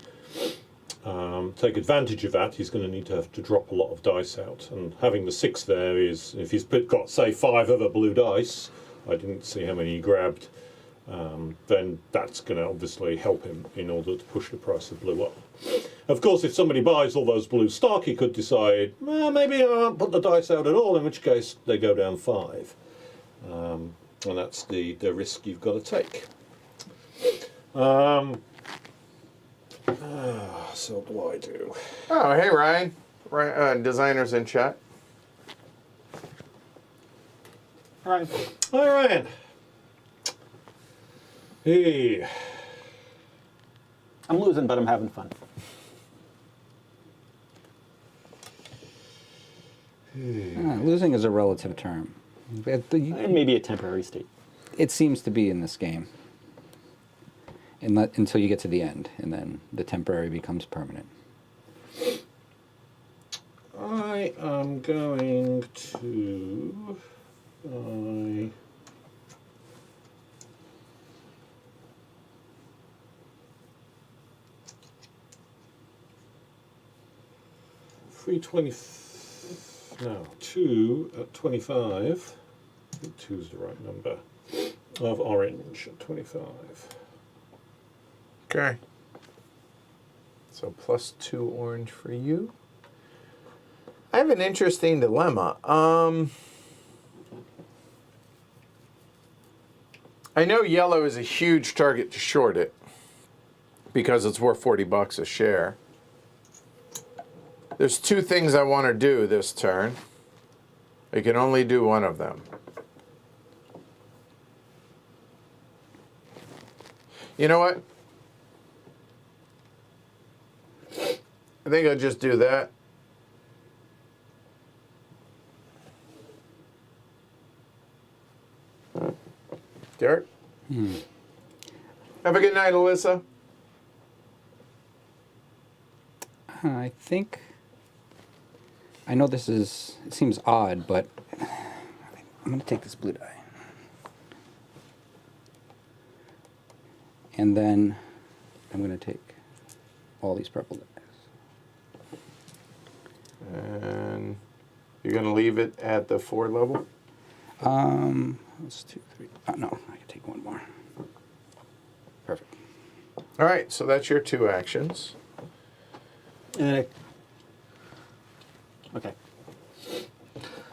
take advantage of that, he's going to need to have to drop a lot of dice out. And having the 6 there is, if he's got say 5 other blue dice, I didn't see how many he grabbed. Then that's going to obviously help him in order to push the price of blue up. Of course, if somebody buys all those blue stock, he could decide, well, maybe I won't put the dice out at all, in which case they go down 5. And that's the risk you've got to take. So what do I do? Oh, hey Ryan. Designers in chat. All right. Hi, Ryan. Hey. I'm losing, but I'm having fun. Losing is a relative term. And maybe a temporary state. It seems to be in this game. Until you get to the end, and then the temporary becomes permanent. I am going to buy 320. No, 2 at 25. I think 2 is the right number. Of orange at 25. Okay. So +2 orange for you. I have an interesting dilemma. I know yellow is a huge target to short it because it's worth $40 a share. There's 2 things I want to do this turn. I can only do one of them. You know what? I think I'll just do that. Derek? Have a good night, Alyssa. I think. I know it seems odd, but I'm going to take this blue die. And then I'm going to take all these purple dice. And you're going to leave it at the 4 level? That's 2, 3. No, I can take one more. Perfect. All right, so that's your 2 actions. And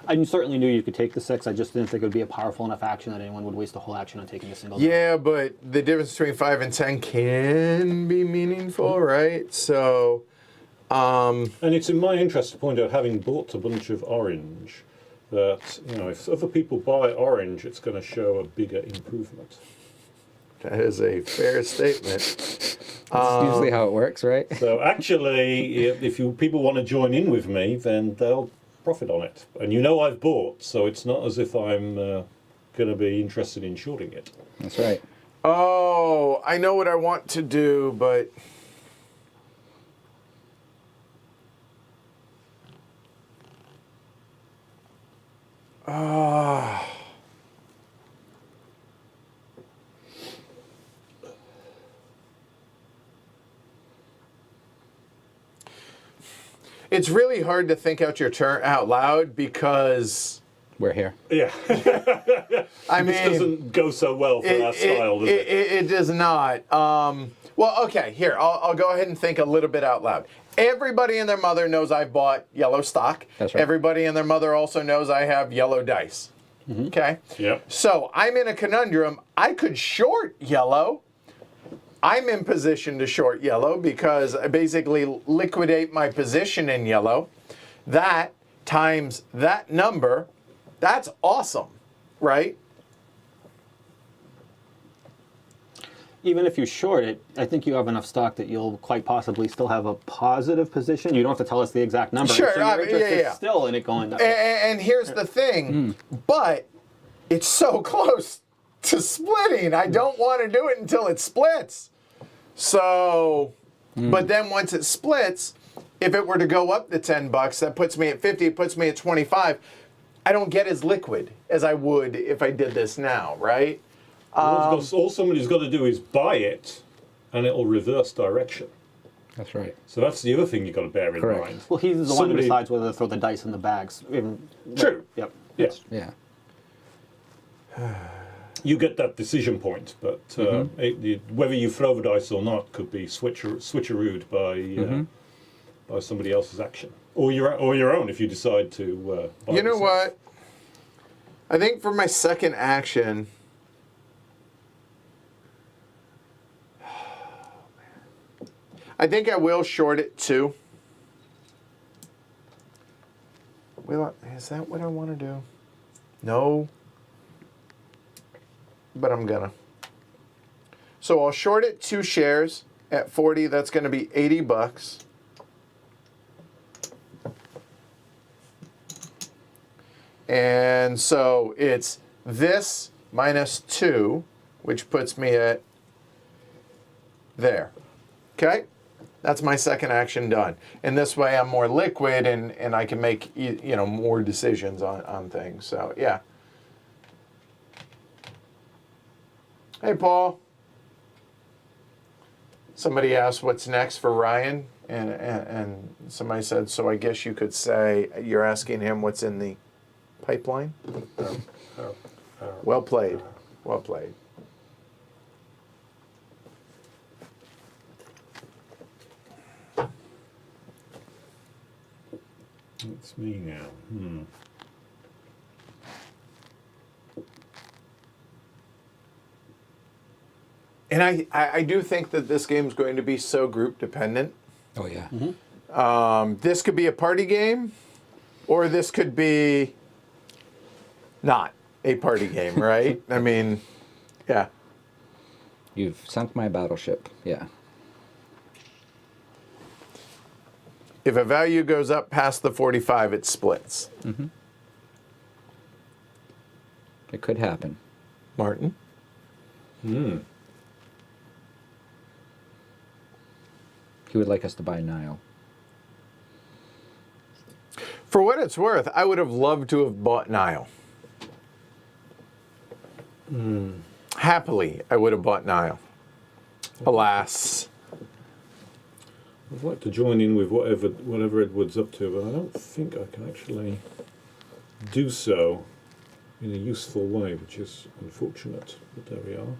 then I certainly knew you could take the 6. I just didn't think it would be a powerful enough action that anyone would waste a whole action on taking a single. Yeah, but the difference between 5 and 10 can be meaningful, right? So, And it's in my interest to point out, having bought a bunch of orange, that if other people buy orange, it's going to show a bigger improvement. that is a fair statement. That's usually how it works, right? So actually, if people want to join in with me, then they'll profit on it. And I've bought, so it's not as if I'm going to be interested in shorting it. That's right. Oh, I know what I want to do, but it's really hard to think out your turn out loud because We're here. Yeah. I This mean, doesn't go so well for our style, does it? It does not. Well, okay, here, I'll go ahead and think a little bit out loud. Everybody and their mother knows I've bought yellow stock. That's right. Everybody and their mother also knows I have yellow dice. Okay? Yep. So I'm in a conundrum. I could short yellow. I'm in position to short yellow because I basically liquidate my position in yellow. That times that number, that's awesome, right? Even if you short it, I think you have enough stock that you'll quite possibly still have a positive position. You don't have to tell us the exact number. Sure, So your interest yeah. is still in it going up. And here's the thing, but it's so close to splitting. I don't want to do it until it splits. So, but then once it splits, if it were to go up the $10, that puts me at 50, it puts me at 25. I don't get as liquid as I would if I did this now, right? All somebody's got to do is buy it, and it'll reverse direction. That's right. So that's the other thing you've got to bear in Correct. mind. Well, he's the one who Somebody- decides whether to throw the dice in the bags. True. Yep. Yeah. Yeah. You get that decision point, but whether you throw the dice or not could be switcherooed by somebody else's action, or your own if you decide to. Buy You know this. what? I think for my second action, I think I will short it too. Is that what I want to do? No. But I'm gonna. So I'll short it 2 shares at 40. That's going to be $80. And so it's this minus 2, which puts me at there. Okay? That's my second action done. And this way I'm more liquid and I can make more decisions on things. So yeah. Hey Paul. Somebody asked what's next for Ryan and somebody said, so I guess you could say you're asking him what's in the pipeline? Well played. Well played. It's me now. And I do think that this game's going to be so group dependent. Oh yeah. This could be a party game, or this could be not a party game, right? I mean, yeah. You've sunk my battleship. Yeah. If a value goes up past the 45, it splits. It could happen. Martin? He would like us to buy Nile. For what it's worth, I would have loved to have bought Nile. Happily, I would have bought Nile. Alas. I'd like to join in with whatever Edward's up to, but I don't think I can actually do so in a useful way, which is unfortunate. But there we are.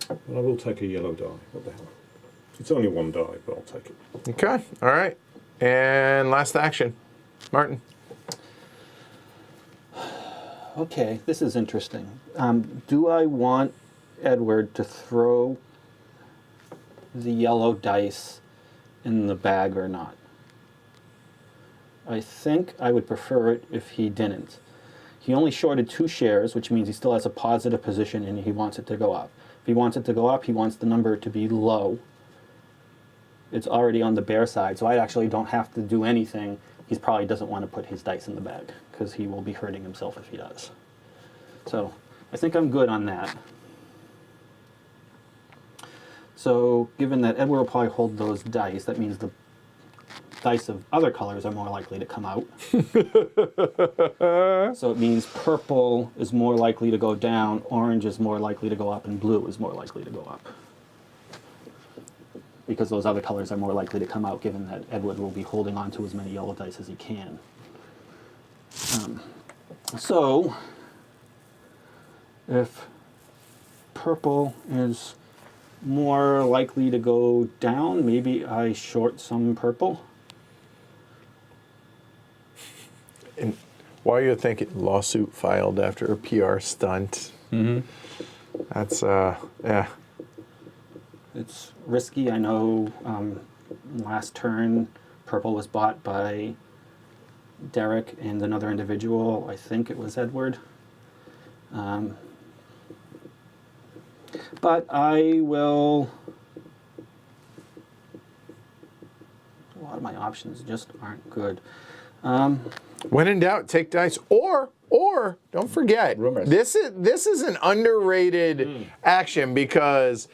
But I will take a yellow die. What the hell? It's only 1 die, but I'll take it. Okay, all right. And last action. Martin. Okay, this is interesting. Do I want Edward to throw the yellow dice in the bag or not? I think I would prefer it if he didn't. He only shorted 2 shares, which means he still has a positive position and he wants it to go up. If he wants it to go up, he wants the number to be low. It's already on the bear side, so I actually don't have to do anything. He probably doesn't want to put his dice in the bag because he will be hurting himself if he does. So I think I'm good on that. So given that Edward will probably hold those dice, that means the dice of other colors are more likely to come out. So it means purple is more likely to go down, orange is more likely to go up, and blue is more likely to go up. Because those other colors are more likely to come out, given that Edward will be holding on to as many yellow dice as he can. So if purple is more likely to go down, maybe I short some purple. And while you're thinking, lawsuit filed after a PR stunt. Mm-hmm. That's, yeah. It's risky. I know last turn, purple was bought by Derek and another individual. I think it was Edward. But I will... A lot of my options just aren't good. When in doubt, take dice. Or don't forget, Rumors. this is an underrated action because,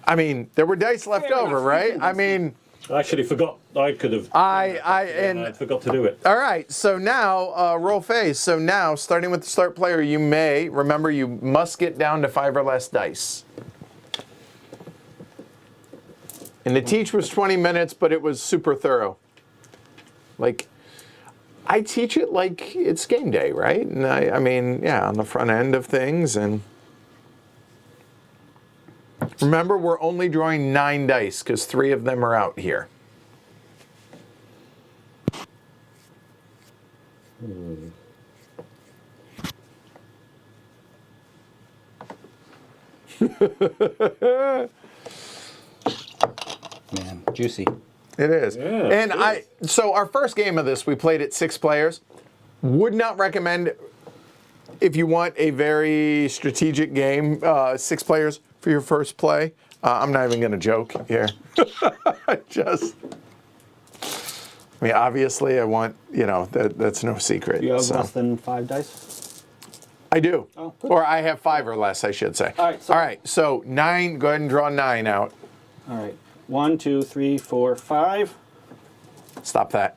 I mean, there were dice left over, right? I mean, I actually forgot. I could have. I forgot to do it. all right. So now roll phase. So now, starting with the start player, you may remember you must get down to 5 or less dice. And the teach was 20 minutes, but it was super thorough. Like, I teach it like it's game day, right? And I mean, yeah, on the front end of things. And remember, we're only drawing 9 dice because 3 of them are out here. Man, juicy. It is. Yeah, And it so our first game of this, we played it 6 players. Would not recommend, if you want a very strategic game, 6 players for your first play. I'm not even going to joke here. I mean, obviously, I want, that's no secret. Do you have so. less than 5 dice? I do. Oh, good. Or I have 5 or less, I should say. All right, So 9, go ahead and draw 9 out. All right. 1, 2, 3, 4, 5, Stop that.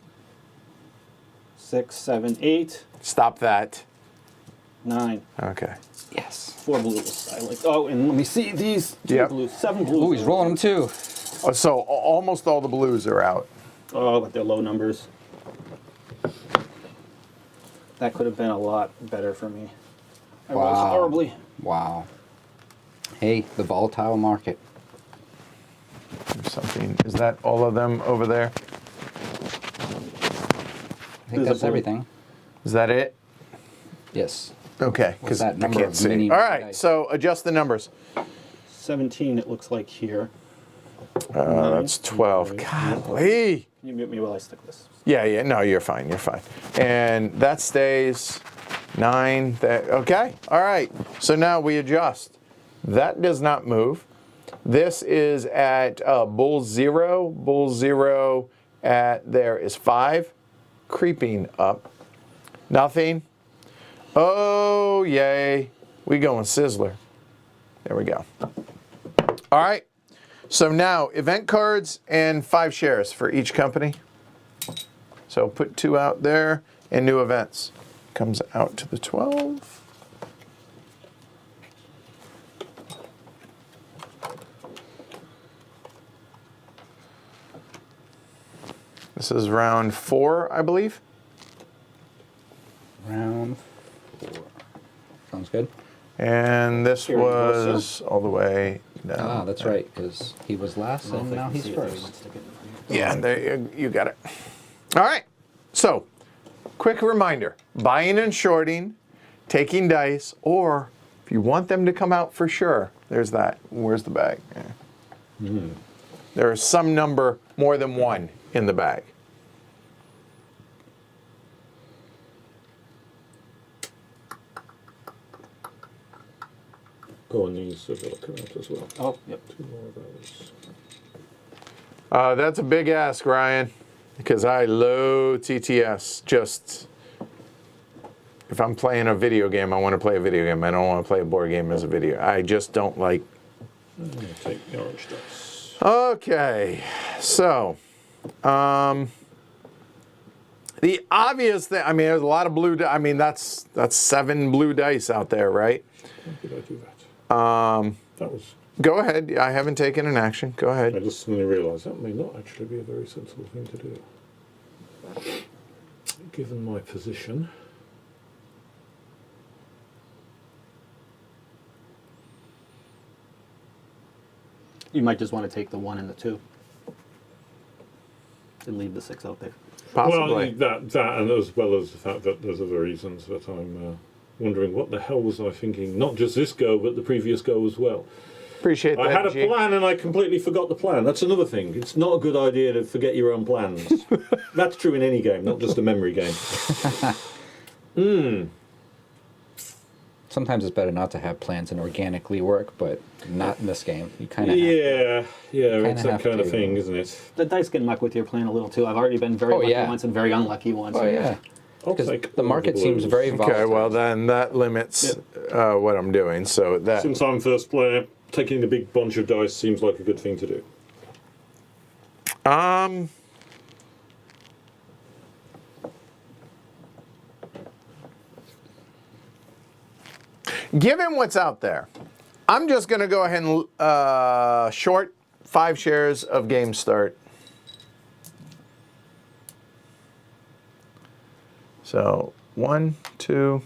6, 7, 8, Stop that. 9. Okay. Yes. 4 blues. I like. Oh, and let me see these. 2 Yep. blues. 7 blues. Oh, he's rolling them too. So almost all the blues are out. Oh, but they're low numbers. That could have been a lot better for me. I rolled Wow. horribly. Wow. Hey, the volatile market. There's something. Is that all of them over there? I think There's a that's blue. everything. Is that it? Yes. Okay, What's because that I number can't of see. mini All right, dice? so adjust the numbers. 17, it looks like here. That's 12. Golly. Can you mute me while I stick this? Yeah. No, you're fine. You're fine. And that stays 9. Okay. All right. So now we adjust. That does not move. This is at bull 0. Bull 0 at there is 5. Creeping up. Nothing. Oh, yay. We going Sizzler. There we go. All right. So now, event cards and 5 shares for each company. So put 2 out there and new events. Comes out to the 12. This is round 4, I believe. Round 4. Sounds good. And this Here you go, was all the way down. Ah, that's right, because he was last and now he's first. Yeah, there you got it. All right. So, quick reminder, buying and shorting, taking dice, or if you want them to come out for sure, there's that. Where's the bag? There is some number more than one in the bag. Oh, and these have got to come out as well. Oh, yep. 2 more of those. That's a big ask, Ryan, because I load TTS. Just if I'm playing a video game, I want to play a video game. I don't want to play a board game as a video. I just don't like. I'm going to take the orange dice. Okay, so the obvious thing. I mean, there's a lot of blue. I mean, that's 7 blue dice out there, right? How did I do that? That was. Go ahead. I haven't taken an action. Go I ahead. just suddenly realised that may not actually be a very sensible thing to do. Given my position. You might just want to take the 1 and the 2. And leave the 6 out there. Possibly. Well, that, and as well as the fact that there's other reasons that I'm wondering what the hell was I thinking, not just this go, but the previous go as well. Appreciate that. I had a G. plan and I completely forgot the plan. That's another thing. It's not a good idea to forget your own plans. That's true in any game, not just a memory game. Sometimes it's better not to have plans and organically work, but not in this game. You kind of Yeah, it's that have kind of to. thing, isn't it? The dice can muck with your plan a little too. I've already been very lucky yeah. once and very unlucky once. Oh yeah, I'll because take the all market seems blues. very volatile. Okay, well then that limits what I'm doing. So that Since I'm first player, taking the big bunch of dice seems like a good thing to do. Given what's out there, I'm just going to go ahead and short 5 shares of Game Start. So 1, 2,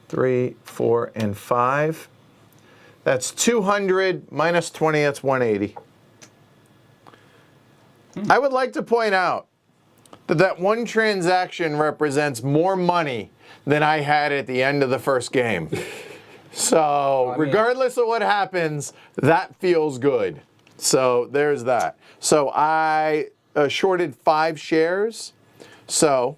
3, 4, and 5. That's 200 minus 20. That's 180. I would like to point out that one transaction represents more money than I had at the end of the first game. So regardless of what happens, that feels good. So there's that. So I shorted 5 shares. So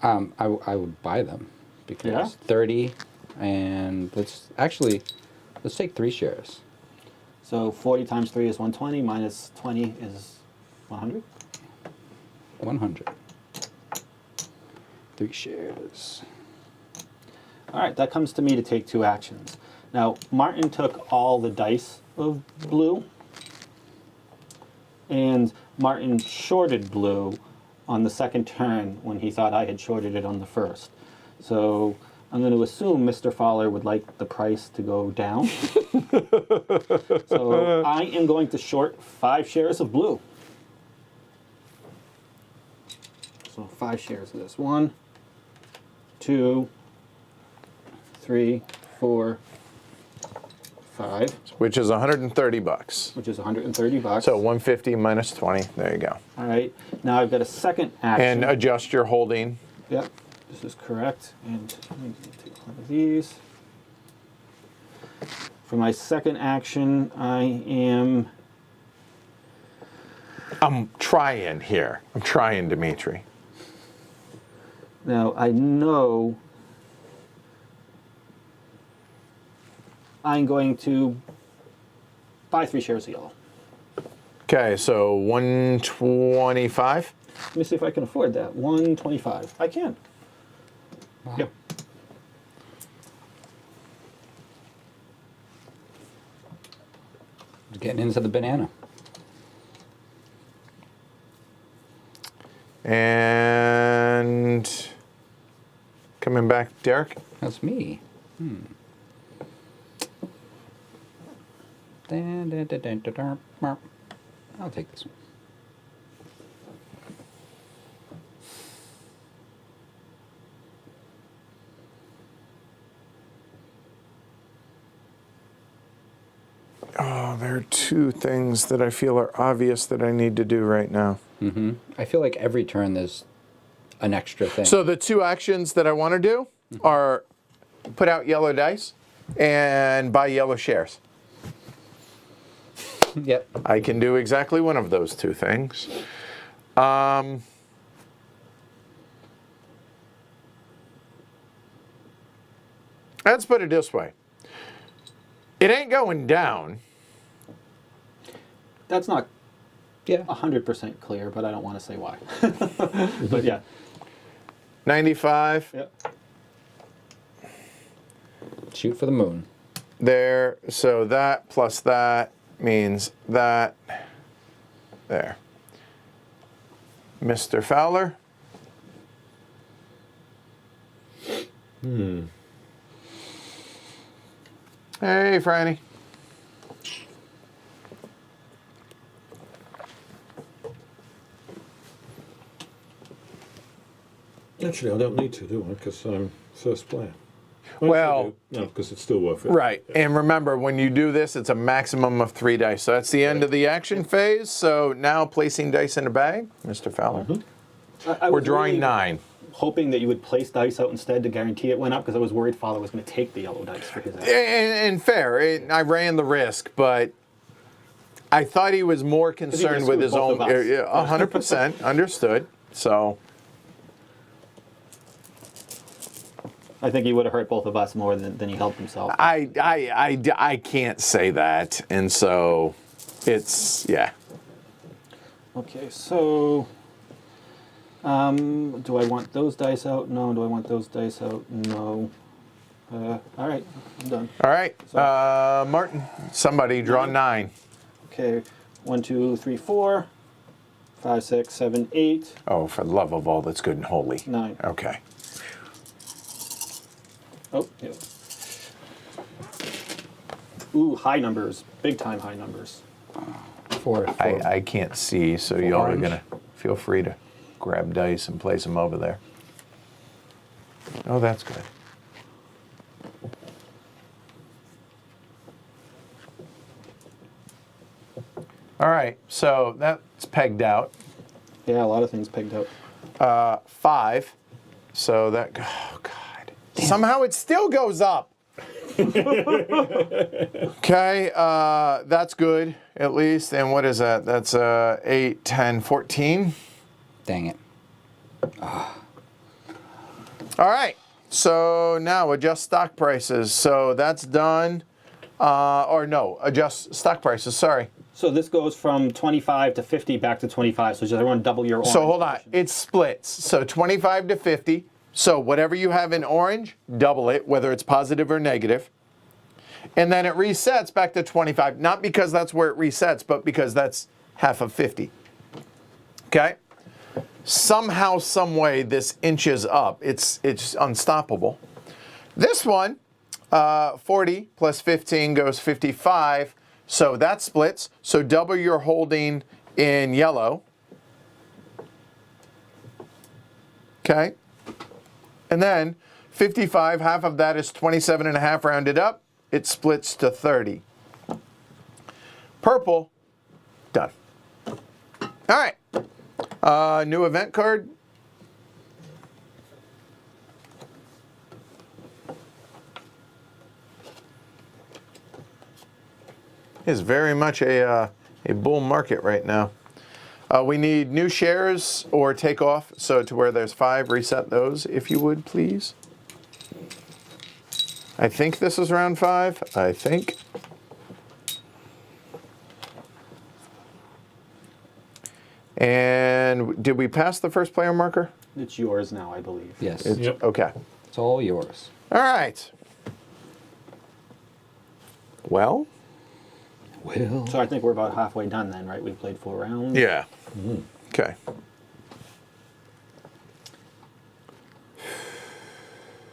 I would buy them because Yeah? 30, and let's take 3 shares. So 40 times 3 is 120, minus 20 is 100. 100. 3 shares. All right, that comes to me to take 2 actions. Now, Martin took all the dice of blue, and Martin shorted blue on the second turn when he thought I had shorted it on the first. So I'm going to assume Mr. Fowler would like the price to go down. So I am going to short 5 shares of blue. So 5 shares of this. 1, 2, 3, 4, 5, which is 130 bucks. which is 130 bucks. So 150 minus 20. There you go. All right. Now I've got a second action. And adjust your holding. Yep, this is correct. And let me take one of these. For my second action, I'm trying here. I'm trying, Dimitri. now I know I'm going to buy 3 shares of yellow. Okay, so 125. Let me see if I can afford that. 125. I can. Wow. Yep. Getting into the banana. And coming back, Derek. That's me. I'll take this one. Oh, there are two things that I feel are obvious that I need to do right now. I feel like every turn there's an extra thing. So the two actions that I want to do are put out yellow dice and buy yellow shares. Yep. I can do exactly one of those two things. Let's put it this way. It ain't going down. That's not Yeah. 100% clear, but I don't want to say why. But yeah. 95 Yep. Shoot for the moon. there. So that plus that means that there. Mr. Fowler. Hey, Franny. Actually, I don't need to, do I? Because I'm first player. Well- I do. No, because it's still worth it. Right. And remember, when you do this, it's a maximum of 3 dice. So that's the end of the action phase. So now placing dice in a bag, Mr. Fowler. I We're was drawing really 9. hoping that you would place dice out instead to guarantee it went up because I was worried Father was going to take the yellow dice for his action. And fair, I ran the risk, but I thought he was more concerned with his both own. of us. 100% understood. So I think he would have hurt both of us more than he helped himself. I can't say that, and so it's yeah. Okay, so do I want those dice out? No. Do I want those dice out? No. All right, I'm done. All right, Martin. Somebody draw 9. Okay, 1, 2, 3, 4, 5, 6, 7, 8, Oh, for the love of all that's good and holy. 9. Okay. Oh, yeah. Ooh, high numbers. Big time high numbers. For I can't see, so y'all are orange. gonna feel free to grab dice and place them over there. Oh, that's good. All right, so that's pegged out. Yeah, a lot of things pegged out. 5. So that, oh God. Somehow it still goes up. Okay, that's good, at least. And what is that? That's 8, 10, 14. Dang it. All right, so now adjust stock prices. So that's done. Or no, adjust stock prices, sorry. So this goes from 25 to 50 back to 25. So just everyone double your orange. So hold on, it splits. So 25 to 50. So whatever you have in orange, double it, whether it's positive or negative. And then it resets back to 25, not because that's where it resets, but because that's half of 50. Okay? Somehow, some way, this inches up. It's unstoppable. This one, 40 plus 15 goes 55. So that splits. So double your holding in yellow. Okay? And then 55, half of that is 27 and a half rounded up. It splits to 30. Purple, done. All right. New event card. It's very much a bull market right now. We need new shares or take off, so to where there's 5, reset those if you would, please. I think this is round 5, I think. And did we pass the first player marker? It's yours now, I believe. Yes. Yep. Okay. It's all yours. All right. Well, Will. So I think we're about halfway done then, right? We've played 4 rounds. yeah. Okay.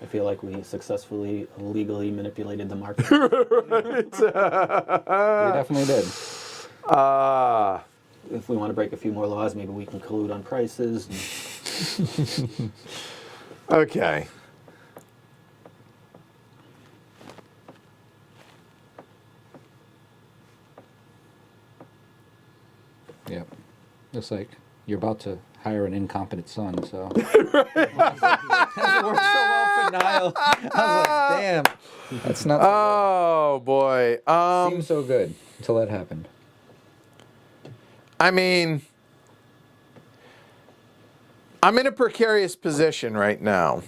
I feel like we successfully legally manipulated the market. We definitely did. If we want to break a few more laws, maybe we can collude on prices. Okay. Looks like you're about to hire an incompetent son, so. Hasn't worked so well for Niall. I was like, damn. That's not Oh boy. seemed so good until that happened. I mean, I'm in a precarious position right now.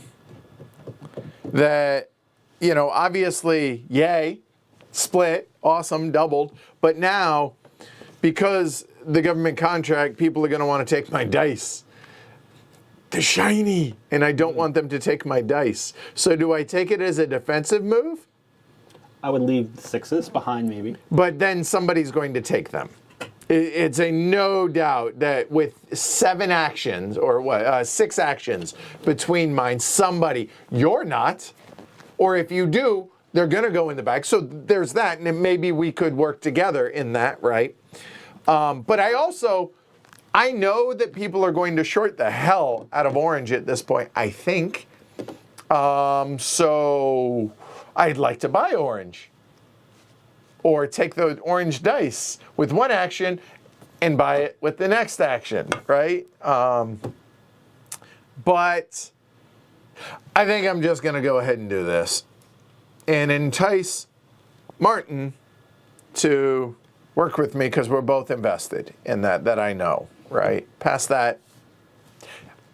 That, you know, obviously, yay, split, awesome, doubled. But now, because the government contract, people are going to want to take my dice. They're shiny, and I don't want them to take my dice. So do I take it as a defensive move? I would leave the 6s behind, maybe. But then somebody's going to take them. It's a no doubt that with 7 actions, or what, 6 actions between mine, somebody, you're not, or if you do, they're going to go in the back. So there's that, and maybe we could work together in that, right? But I know that people are going to short the hell out of orange at this point, I think. So I'd like to buy orange. Or take the orange dice with one action and buy it with the next action, right? But I think I'm just going to go ahead and do this and entice Martin to work with me because we're both invested in that I know, right? Past that,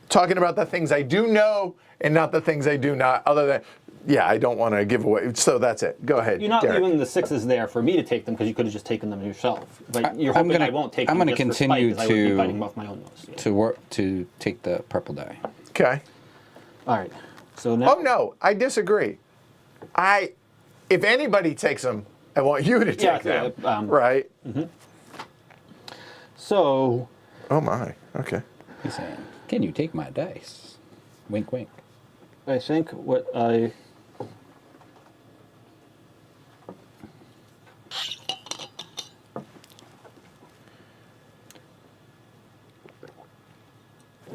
talking about the things I do know and not the things I do not, other than, yeah, I don't want to give away. So that's it. Go ahead. You're not Derek. leaving the 6s there for me to take them because you could have just taken them yourself. But you're hoping I won't take them. I'm gonna just for spite, continue 'cause I would be to- fighting both my own moves. To take the purple die. Okay. All right. So now. Oh no, I disagree. If anybody takes them, I want you to take them. Right? So Oh my. Okay. He's saying, "Can you take my dice?" Wink, wink. I think what I.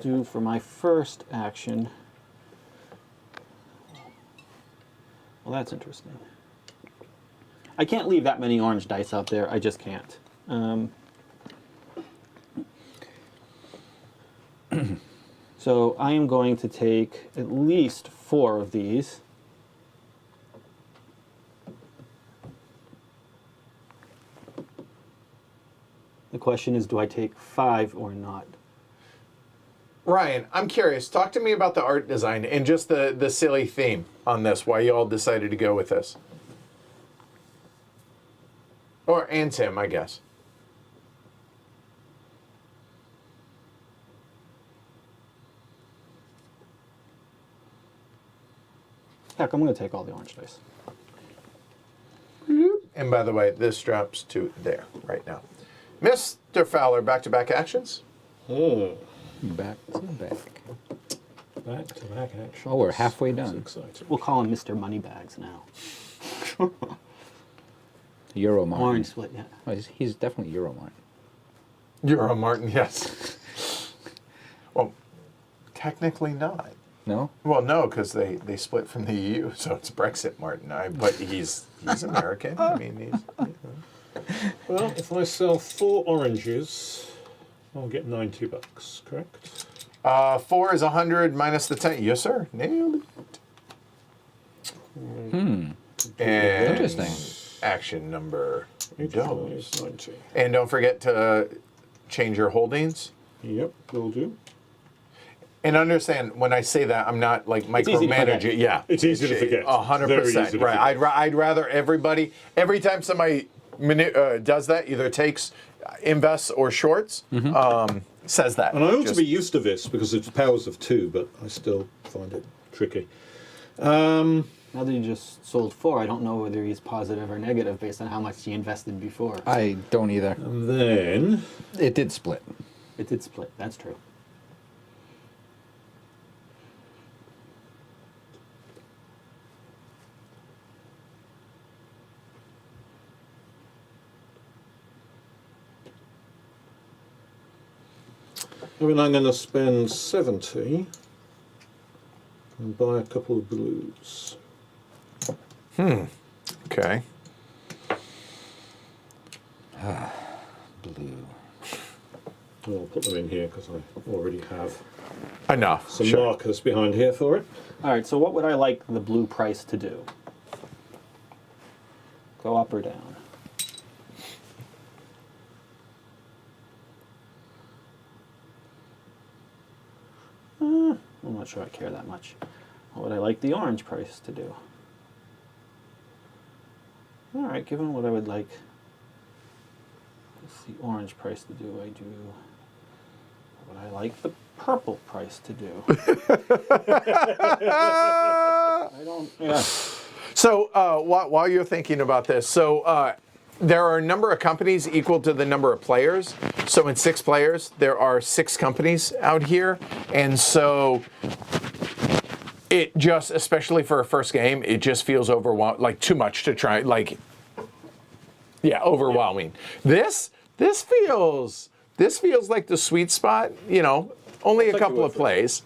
Do for my first action. Well, that's interesting. I can't leave that many orange dice out there. I just can't. So I am going to take at least 4 of these. The question is, do I take 5 or not? Ryan, I'm curious. Talk to me about the art design and just the silly theme on this. Why you all decided to go with this? And Tim, I guess. Heck, I'm going to take all the orange dice. And by the way, this drops to there right now. Mr. Fowler, back-to-back actions. Back to back. Back-to-back action. Oh, we're halfway That's done. exciting. We'll call him Mr. Moneybags now. Euro Martin. Orange split, yeah. Oh, he's definitely Euro Martin. Euro Martin, yes. Well, technically not. No? Well, no, because they split from the EU, so it's Brexit Martin. But he's American. I mean, he's. Well, if I sell 4 oranges, I'll get $90, correct? 4 is 100 minus the 10. Yes, sir. Nailed it. And Interesting. action number 85 dos. is 90. And don't forget to change your holdings. Yep, will do. And understand, when I say that, I'm not like easy to forget. micromanaging. Yeah, It's easy to forget. 100%. Right. I'd rather everybody, every time somebody does that, either takes, invests, or shorts, says that. And I ought to Just- be used to this because it's powers of 2, but I still find it tricky. Um, Now that you just sold 4, I don't know whether he's positive or negative based on how much he invested before. I don't either. and then It did split. It did split, that's true. I mean, I'm going to spend 70 and buy a couple of blues. Okay. Blue. I'll put them in here because I already have Enough. some Sure. markers behind here for it. All right, so what would I like the blue price to do? Go up or down? I'm not sure I care that much. What would I like the orange price to do? All right, given what I would like what's the orange price to do, I do what would I like the purple price to do. I don't, yeah. So while you're thinking about this, there are a number of companies equal to the number of players. So in 6 players, there are 6 companies out here. And so it just, especially for a first game, it just feels overwhelming, like too much to try, like, yeah, overwhelming. This feels like the sweet spot, you know, only a couple of plays.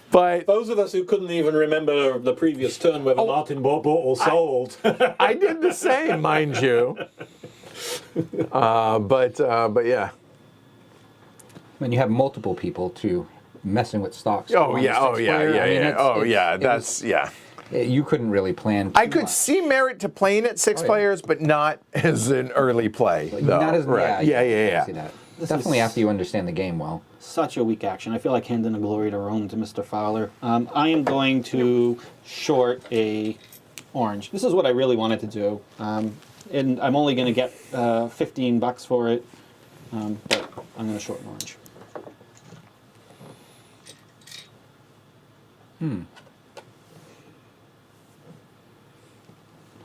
But Those of us who couldn't even remember the previous turn whether Martin bought or sold. I did the same, mind you. But yeah. When you have multiple people too messing with stocks. Oh on yeah. the Oh six yeah. player, Yeah. I mean, Yeah. it's- Oh it's- yeah. it That's yeah. You couldn't really plan. I too could much. see merit to playing at 6 yeah. players, but not as an early play. though. Not as right. Yeah. Yeah. I see that. This Definitely is- after you understand the game well. Such a weak action. I feel like handing the glory to Rome to Mr. Fowler. I am going to short a orange. This is what I really wanted to do, and I'm only going to get $15 for it, but I'm going to short an orange.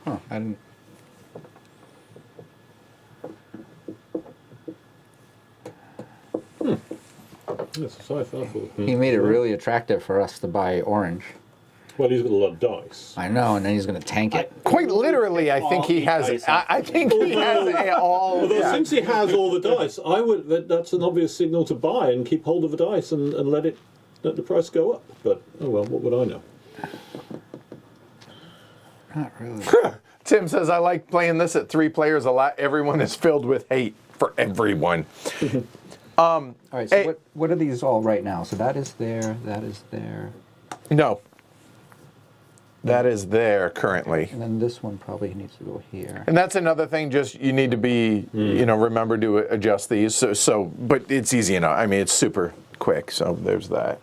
Huh? I didn't. Yes, so I thought. He made it really attractive for us to buy orange. Well, he's got a lot of dice. I know, and then he's going to tank it. Quite literally, I think he has. I think he has all. Although Yeah. since he has all the dice, I would. That's an obvious signal to buy and keep hold of the dice and let the price go up. But oh well, what would I know? Not really. Tim says, I like playing this at 3 players a lot. Everyone is filled with hate for everyone. All right. So Hey. what are these all right now? So that is there. That is there. No. That is there currently. And then this one probably needs to go here. And that's another thing, just you need to be, remember to adjust these. But it's easy enough. I mean, it's super quick. So there's that.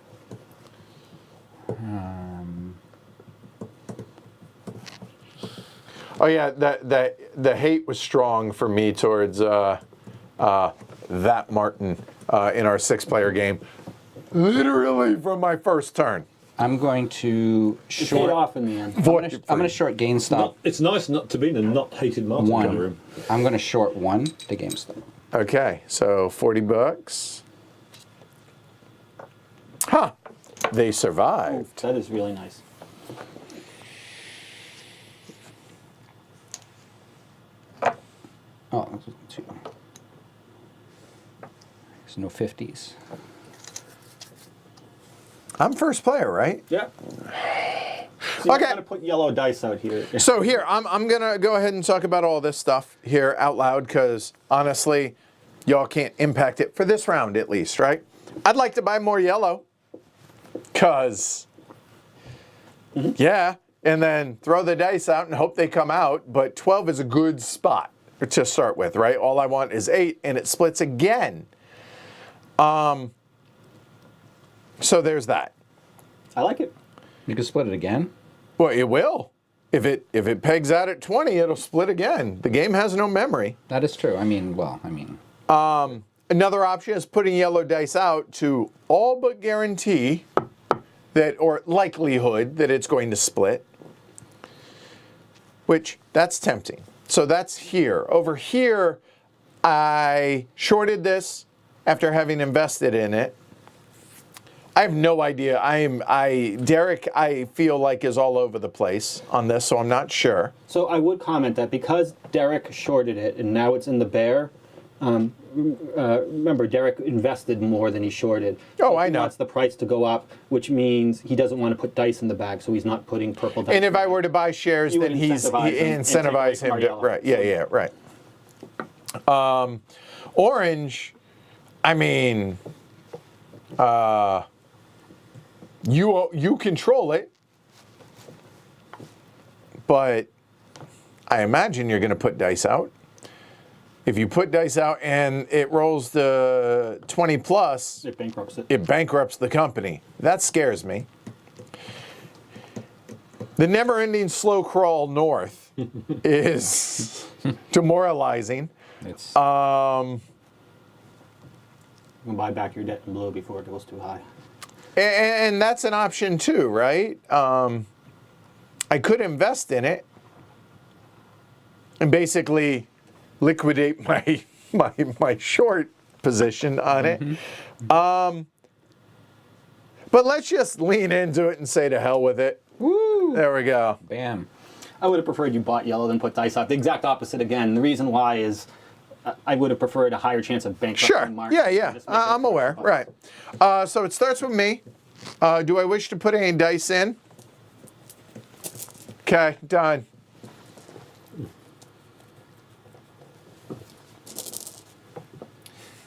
Oh yeah, the hate was strong for me towards that Martin in our 6-player game, literally from my first turn. I'm going to It paid short. off in the end. I'm going to short GameStop It's nice not to be in a not hated Martin gun one. room. I'm going to short 1 to GameStop. Okay, so $40. Huh? They survived. That is really nice. Oh, that's 2. There's no 50s. I'm first player, right? Yeah. So Okay. I'm going to put yellow dice out here. So here, I'm gonna go ahead and talk about all this stuff here out loud because honestly, y'all can't impact it for this round at least, right? I'd like to buy more yellow, cause yeah, and then throw the dice out and hope they come out. But 12 is a good spot to start with, right? All I want is 8, and it splits again. So there's that. I like it. You can split it again. Well, it will. If it pegs out at 20, it'll split again. The game has no memory. That is true. Another option is putting yellow dice out to all but guarantee that, or likelihood that it's going to split, which that's tempting. So that's here. Over here, I shorted this after having invested in it. I have no idea. Derek, I feel like is all over the place on this, so I'm not sure. So I would comment that because Derek shorted it and now it's in the bear, remember, Derek invested more than he shorted. Oh, So I he know. wants the price to go up, which means he doesn't want to put dice in the bag, so he's not putting purple dice. And if in the I bag. were to buy shares, You then would he's incentivize him and take away incentivize from him to Mariella. right. Yeah, right. Orange, I mean, you control it, but I imagine you're going to put dice out. If you put dice out and it rolls the 20 plus, It bankrupts it. it bankrupts the company. That scares me. The never-ending slow crawl north is demoralizing. It's You can buy back your debt in blue before it goes too high. And that's an option too, right? I could invest in it and basically liquidate my short position on it. But let's just lean into it and say to hell with it. woo. There we go. Bam. I would have preferred you bought yellow than put dice out. The exact opposite again. The reason why is I would have preferred a higher chance of bankrupting Sure. market. Yeah. Just make it I'm aware. commercial. Right. So it starts with me. Do I wish to put any dice in? Okay, done.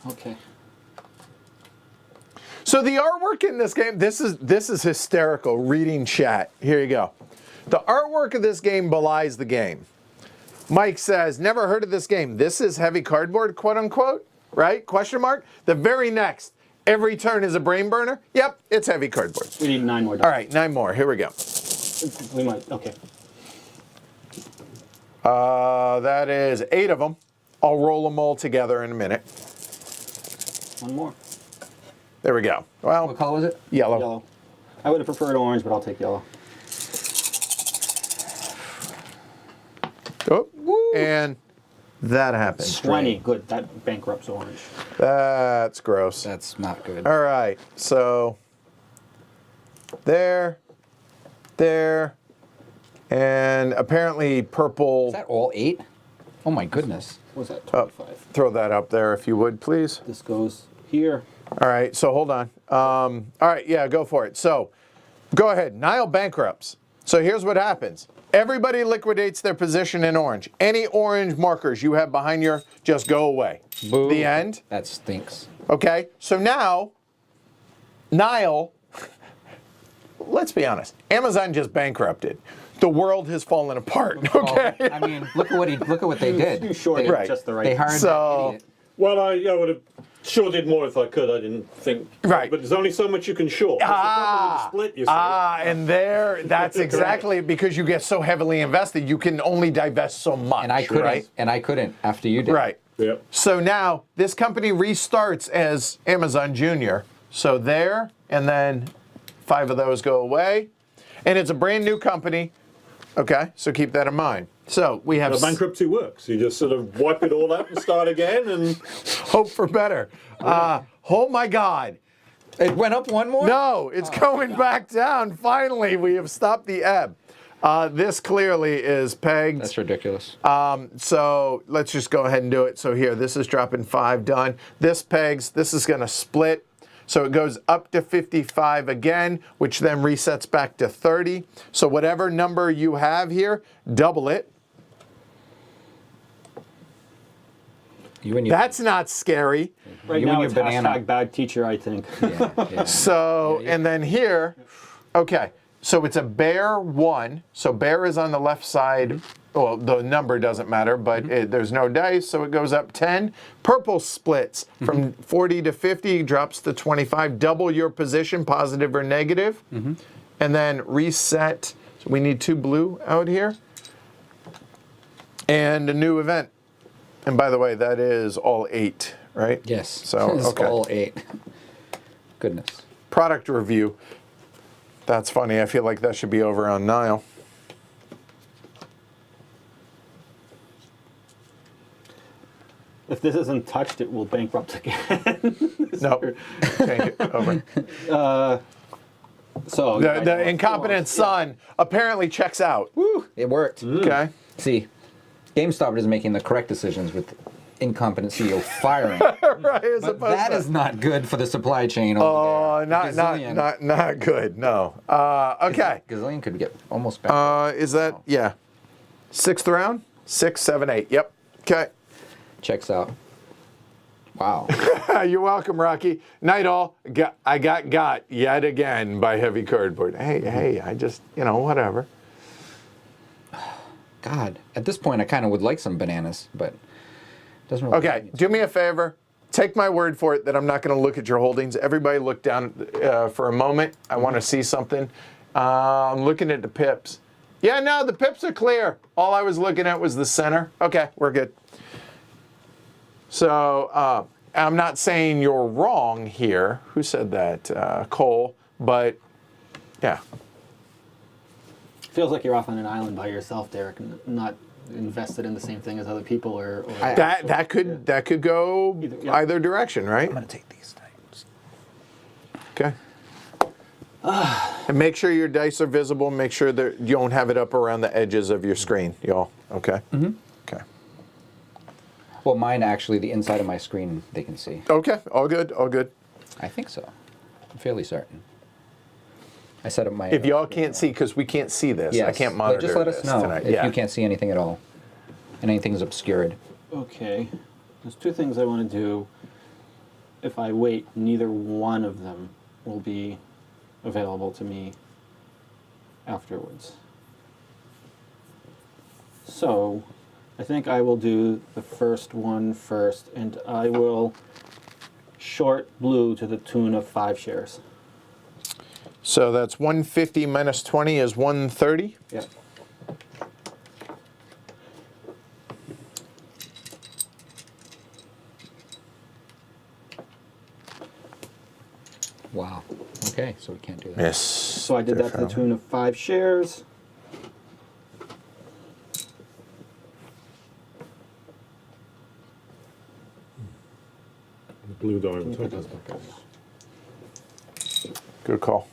Okay. So the artwork in this game, this is hysterical. Reading chat. Here you go. The artwork of this game belies the game. Mike says, never heard of this game. This is heavy cardboard, quote unquote, right? Question mark. The very next, every turn is a brain burner. Yep, it's heavy cardboard. We need 9 more dice. All right, 9 more. Here we go. We might. Okay. That is 8 of them. I'll roll them all together in a minute. 1 more. There we go. What Well, color was it? yellow. Yellow. I would have preferred orange, but I'll take yellow. Oh, and that happened. 20. Good. That bankrupts orange. That's gross. That's not good. All right, so there, and apparently purple. Is that all 8? Oh my goodness. What was that? Oh, 25. throw that up there if you would, please. This goes here. All right, so hold on. All right, yeah, go for it. So go ahead. Nile bankrupts. So here's what happens. Everybody liquidates their position in orange. Any orange markers you have behind your, just go away. Boo. The end. That stinks. Okay, so now, Nile, let's be honest, Amazon just bankrupted. The world has fallen apart, okay? Well, I mean, look at what they did. You short They, it Right. just the right. they hired So- that idiot. Well, I would have sure did more if I could. I didn't think. Right. But there's only so much you can short. That's the problem with the split, you see. And that's exactly because you get so heavily invested, you can only divest so much, And I couldn't. right? And I couldn't after you did. Right. Yep. So now this company restarts as Amazon Junior. So there, and then 5 of those go away. And it's a brand new company. Okay, so keep that in mind. So we have The bankruptcy works. You just sort of wipe it all out and start again, and hope for better. Oh my God. It went up one more? No, it's going back down. Finally, we have stopped the ebb. This clearly is pegged. That's ridiculous. So let's just go ahead and do it. So here, this is dropping 5, done. This pegs, this is going to split. So it goes up to 55 again, which then resets back to 30. So whatever number you have here, double it. You and your, That's not scary. Right You now and it's your banana. hashtag bad teacher, I think. yeah. So, and then here, okay, so it's a bear 1. So bear is on the left side. Well, the number doesn't matter, but there's no dice, so it goes up 10. Purple splits from 40 to 50, drops to 25. Double your position, positive or negative. And then reset. So we need 2 blue out here. And a new event. And by the way, that is all 8, right? Yes. So, It's okay. all 8. Goodness. Product review. That's funny. I feel like that should be over on Nile. If this isn't touched, it will bankrupt again. No, change it over. So The incompetent son apparently checks out. Woo! It worked. Okay. See, GameStop is making the correct decisions with incompetent CEO firing. Right, as But opposed that to, is not good for the supply chain over Oh, there. not good. No. Okay. Gazillion could get almost back. Is that, yeah. 6th round? 6, 7, 8. Yep. Okay. Checks out. Wow. You're welcome, Rocky. Night all. I got yet again by heavy cardboard. Hey, I just, whatever. God, at this point, I kind of would like some bananas, but it doesn't really. Okay, do me a favor. Take my word for it that I'm not going to look at your holdings. Everybody look down for a moment. I want to see something. I'm looking at the pips. Yeah, no, the pips are clear. All I was looking at was the center. Okay, we're good. So I'm not saying you're wrong here. Who said that? Cole. But, yeah. Feels like you're off on an island by yourself, Derek, and not invested in the same thing as other people, or That could go either direction, right? I'm gonna take these things. Okay. And make sure your dice are visible. Make sure that you don't have it up around the edges of your screen, y'all. Okay? Mm-hmm. Okay. Well, mine actually, the inside of my screen, they can see. Okay, all good, all good. I think so. I'm fairly certain. I set up my. If y'all can't see, because we can't see this, yes, I can't monitor just let us this know tonight. if you can't see anything at all, and anything's obscured. Okay. There's two things I want to do. If I wait, neither one of them will be available to me afterwards. So, I think I will do the first one first, and I will short blue to the tune of 5 shares. So that's 150 minus 20 is 130. Yep. Wow. Okay, so we can't do that. Yes. So I did that to the tune of 5 shares. Blue die on top. Good call.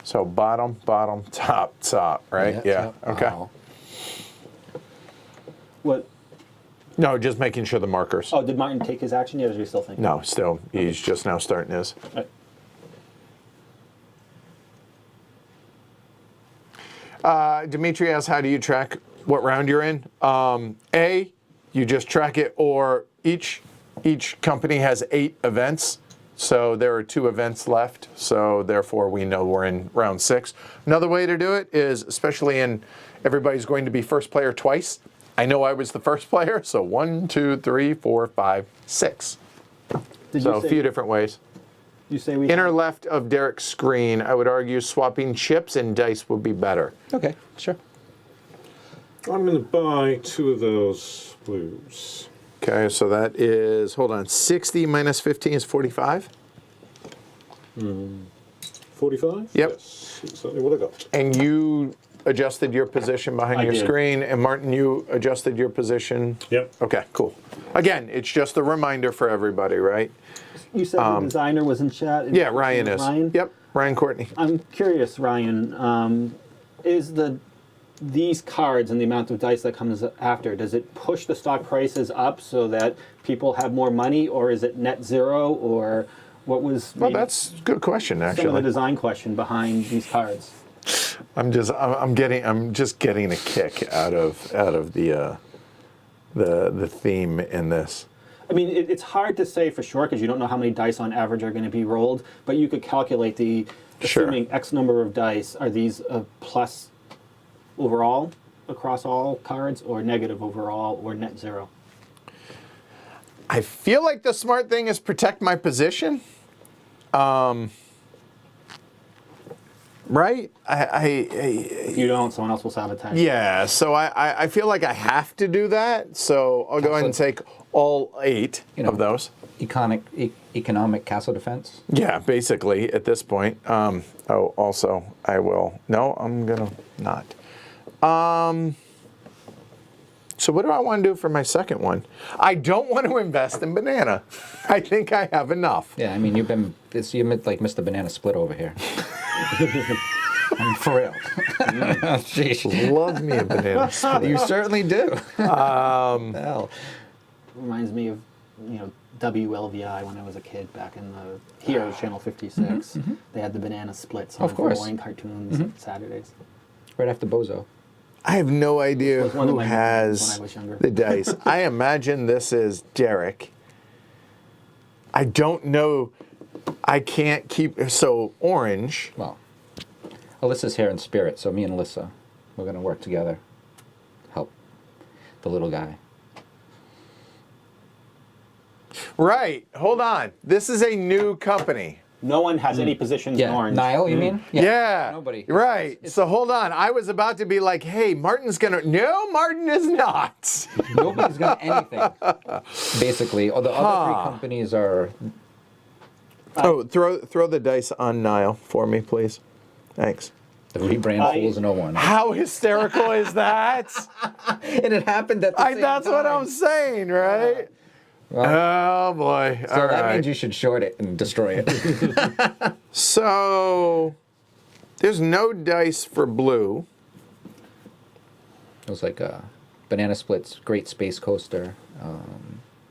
So bottom, top, right? Yeah. Okay. Wow. What? No, just making sure the markers. Oh, did Martin take his action yet, or is he still thinking? No, still, he's just now starting his. Dimitri asks, how do you track what round you're in? A, you just track it, or each company has 8 events. So there are 2 events left, so therefore we know we're in round 6. Another way to do it is, especially in everybody's going to be first player twice. I know I was the first player, so 1, 2, 3, 4, 5, 6. So a few different ways. You say we Inner left of Derek's screen, I would argue swapping chips and dice would be better. Okay, sure. I'm going to buy 2 of those blues. Okay, so that is, hold on, 60 minus 15 is 45? 45? Yep. Yes, exactly what I got. And you adjusted your position behind I your did. screen, and Martin, you adjusted your position? Yep. Okay, cool. Again, it's just a reminder for everybody, right? You said the designer was in chat? Yeah, Ryan is. Ryan? Yep, Ryan Courtney. I'm curious, Ryan, is these cards and the amount of dice that comes after, does it push the stock prices up so that people have more money, or is it net zero, or what was Well, that's a good question, some of the actually. design question behind these cards? I'm just getting a kick out of the theme in this. I mean, it's hard to say for sure because you don't know how many dice on average are going to be rolled, but you could calculate Sure. assuming X number of dice, are these a plus overall across all cards, or negative overall, or net zero? I feel like the smart thing is protect my position. Right? If you don't, someone else will sabotage. Yeah, so I feel like I have to do that. So I'll go ahead and take all 8 of those. Economic castle defense. Yeah, basically at this point. Also I will. No, I'm gonna not. So what do I want to do for my second one? I don't want to invest in banana. I think I have enough. Yeah, I mean, you like Mr. Banana Split over here. I mean, for real. Sheesh. Love me a banana split. You certainly do. Hell. Reminds me of, WLVI when I was a kid back in here was Channel 56. They had the banana splits on Of course. morning cartoons Saturdays. Right after Bozo. I have no idea was one of who my nicknames when has I was younger. the dice. I imagine this is Derek. I don't know. I can't keep. So orange. Well, Alyssa's here in spirit, so me and Alyssa, we're going to work together. Help the little guy. Right. Hold on. This is a new company. No one has any positions in Yeah, orange. Niall, you mean? Yeah. Nobody. Right. So hold on. I was about to be like, hey, Martin's going to. No, Martin is not. Nobody's got anything. Basically, the other three companies are. Oh, throw the dice on Niall for me, please. Thanks. The rebrand Fools No One. How hysterical is that? And it happened at the same That's what time. I'm saying, right? Well, Oh boy. so All that right. means you should short it and destroy it. So there's no dice for blue. It was like a Banana Split's Great Space Coaster.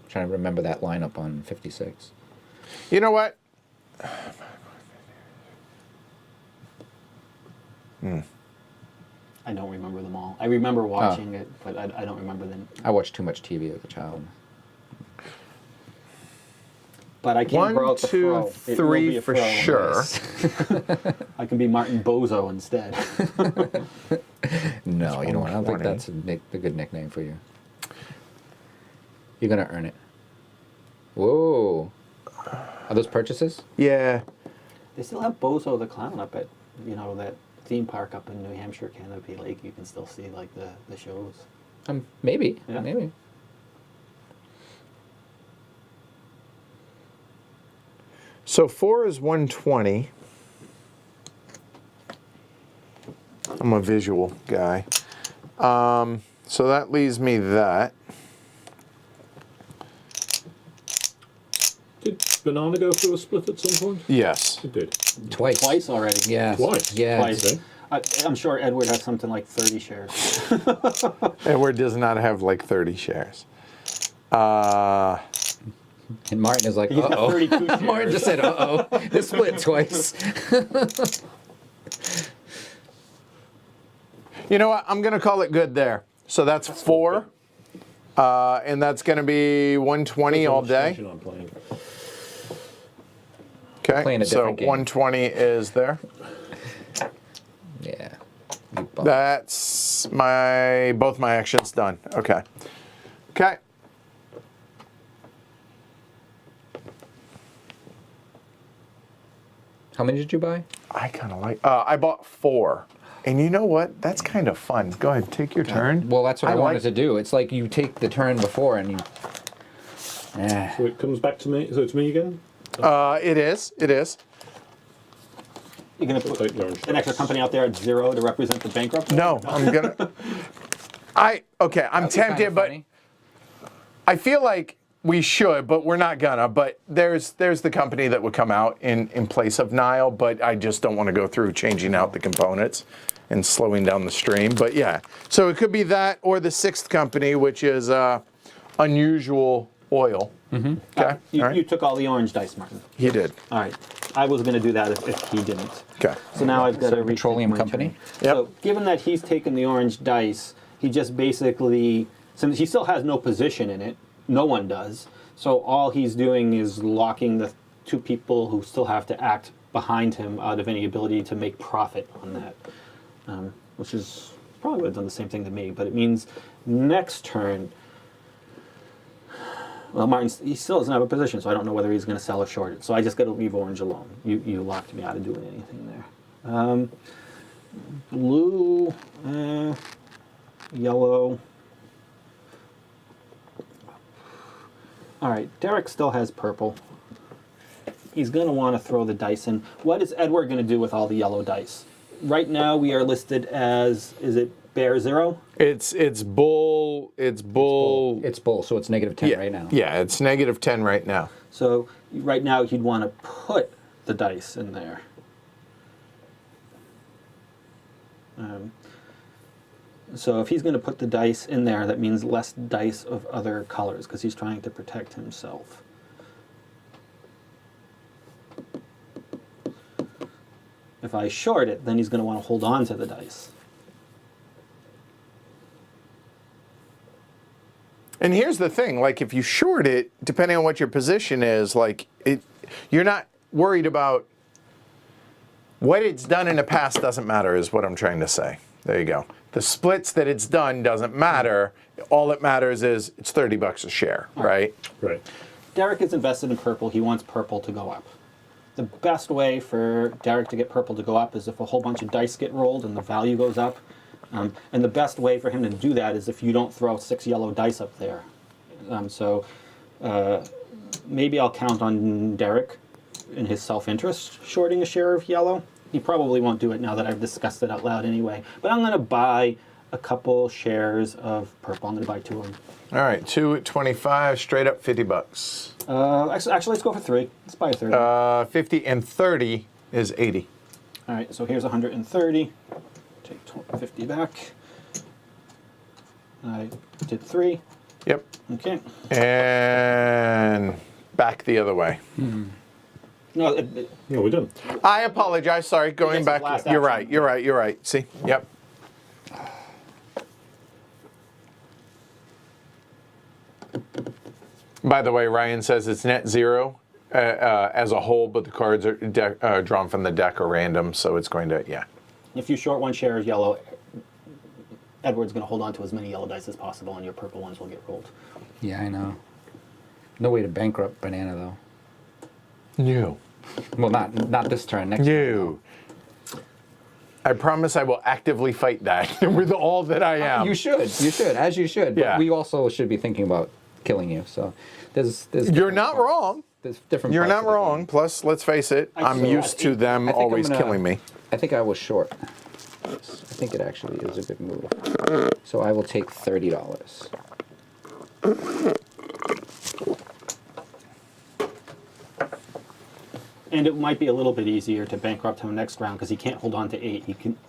Trying to remember that lineup on 56. You know what? I don't remember them all. I remember watching it, but I don't remember them. I watched too much TV as a child. But I can't One, grow out the two, fro. It will be three a for fro. sure. I can be Martin Bozo instead. No, you know what? I don't think 120. that's a good nickname for you. You're going to earn it. Whoa. Are those purchases? Yeah. They still have Bozo the Clown up at, that theme park up in New Hampshire, Canopy Lake. You can still see like the shows. Maybe. Yeah. Maybe. So 4 is 120. I'm a visual guy. So that leaves me that. Did Banana go through a split at some point? Yes. It did. Twice. Twice already. Yeah. Twice? Yeah. Twice. Okay. I'm sure Edward has something like 30 shares. Edward does not have like 30 shares. And Martin is like, He's got uh-oh. 32 shares. Martin just said, uh-oh. This split twice. You know what? I'm going to call it good there. So that's 4. And that's going to be 120 all day. Station I'm playing. Okay. Playing a So different game. 120 is there. Yeah. You bum. That's both my actions done. Okay. Okay. How many did you buy? I kind of like. I bought 4, and you know what? That's kind of fun. Go ahead, take your turn. Well, that's what I wanted like- to do. It's like you take the turn before and you... So it comes back to me. So it's me again? It is. It is. You're going to Take put the orange an extra dice. company out there at 0 to represent the bankrupt? No, I'm gonna. I'm tempted, but I feel like we should, but we're not gonna. But there's the company that would come out in place of Nile, but I just don't want to go through changing out the components and slowing down the stream. But yeah, so it could be that or the 6th company, which is Unusual Oil. Mm-hmm. Okay, You, all right. you took all the orange dice, Martin. He did. All right. I was going to do that if he didn't. Okay. So now I've got to rethink Petroleum my company? turn. Yep. So given that he's taken the orange dice, he just basically, since he still has no position in it, no one does. So all he's doing is locking the 2 people who still have to act behind him out of any ability to make profit on that, which is probably would have done the same thing to me. But it means next turn. Well, Martin, he still doesn't have a position, so I don't know whether he's going to sell or short it. So I just got to leave orange alone. You locked me out of doing anything there. Blue, yellow. All right, Derek still has purple. He's going to want to throw the dice in. What is Edward going to do with all the yellow dice? Right now we are listed as, is it bear 0? It's bull. It's bull. It's bull, so it's negative 10 yeah, right now. Yeah, it's negative 10 right now. So right now he'd want to put the dice in there. So if he's going to put the dice in there, that means less dice of other colors because he's trying to protect himself. If I short it, then he's going to want to hold on to the dice. And here's the thing, like if you short it, depending on what your position is, like you're not worried about what it's done in the past doesn't matter is what I'm trying to say. There you go. The splits that it's done doesn't matter. All that matters is it's $30 a share, right? Right. Derek is invested in purple. He wants purple to go up. The best way for Derek to get purple to go up is if a whole bunch of dice get rolled and the value goes up. And the best way for him to do that is if you don't throw 6 yellow dice up there. Maybe I'll count on Derek in his self-interest shorting a share of yellow. He probably won't do it now that I've discussed it out loud anyway. But I'm going to buy a couple shares of purple. I'm going to buy 2 of them. All right, 2 at 25, straight up $50. Actually, let's go for 3. Let's buy a 30. 50 and 30 is 80. All right, so here's 130. Take 50 back. I did 3. Yep. Okay. And back the other way. No, Yeah, we're done. I apologize. Sorry, going Yes, back. last You're action. right. You're right. You're right. See? Yep. By the way, Ryan says it's net zero as a whole, but the cards are drawn from the deck are random, so it's going to, yeah. if you short 1 share of yellow, Edward's going to hold on to as many yellow dice as possible, and your purple ones will get rolled. Yeah, I know. No way to bankrupt Banana though. No. Well, not this turn. Next. No. I promise I will actively fight that with all that I am. You should. You should. As you should. Yeah. But we also should be thinking about killing you. So there's You're different not parts. wrong. There's different. You're parts not of the wrong. game. Plus, let's face it, I'm So used to them I think I'm always gonna- killing me. I think I was short. I think it actually is a good move. So I will take $30. And it might be a little bit easier to bankrupt him next round because he can't hold on to 8.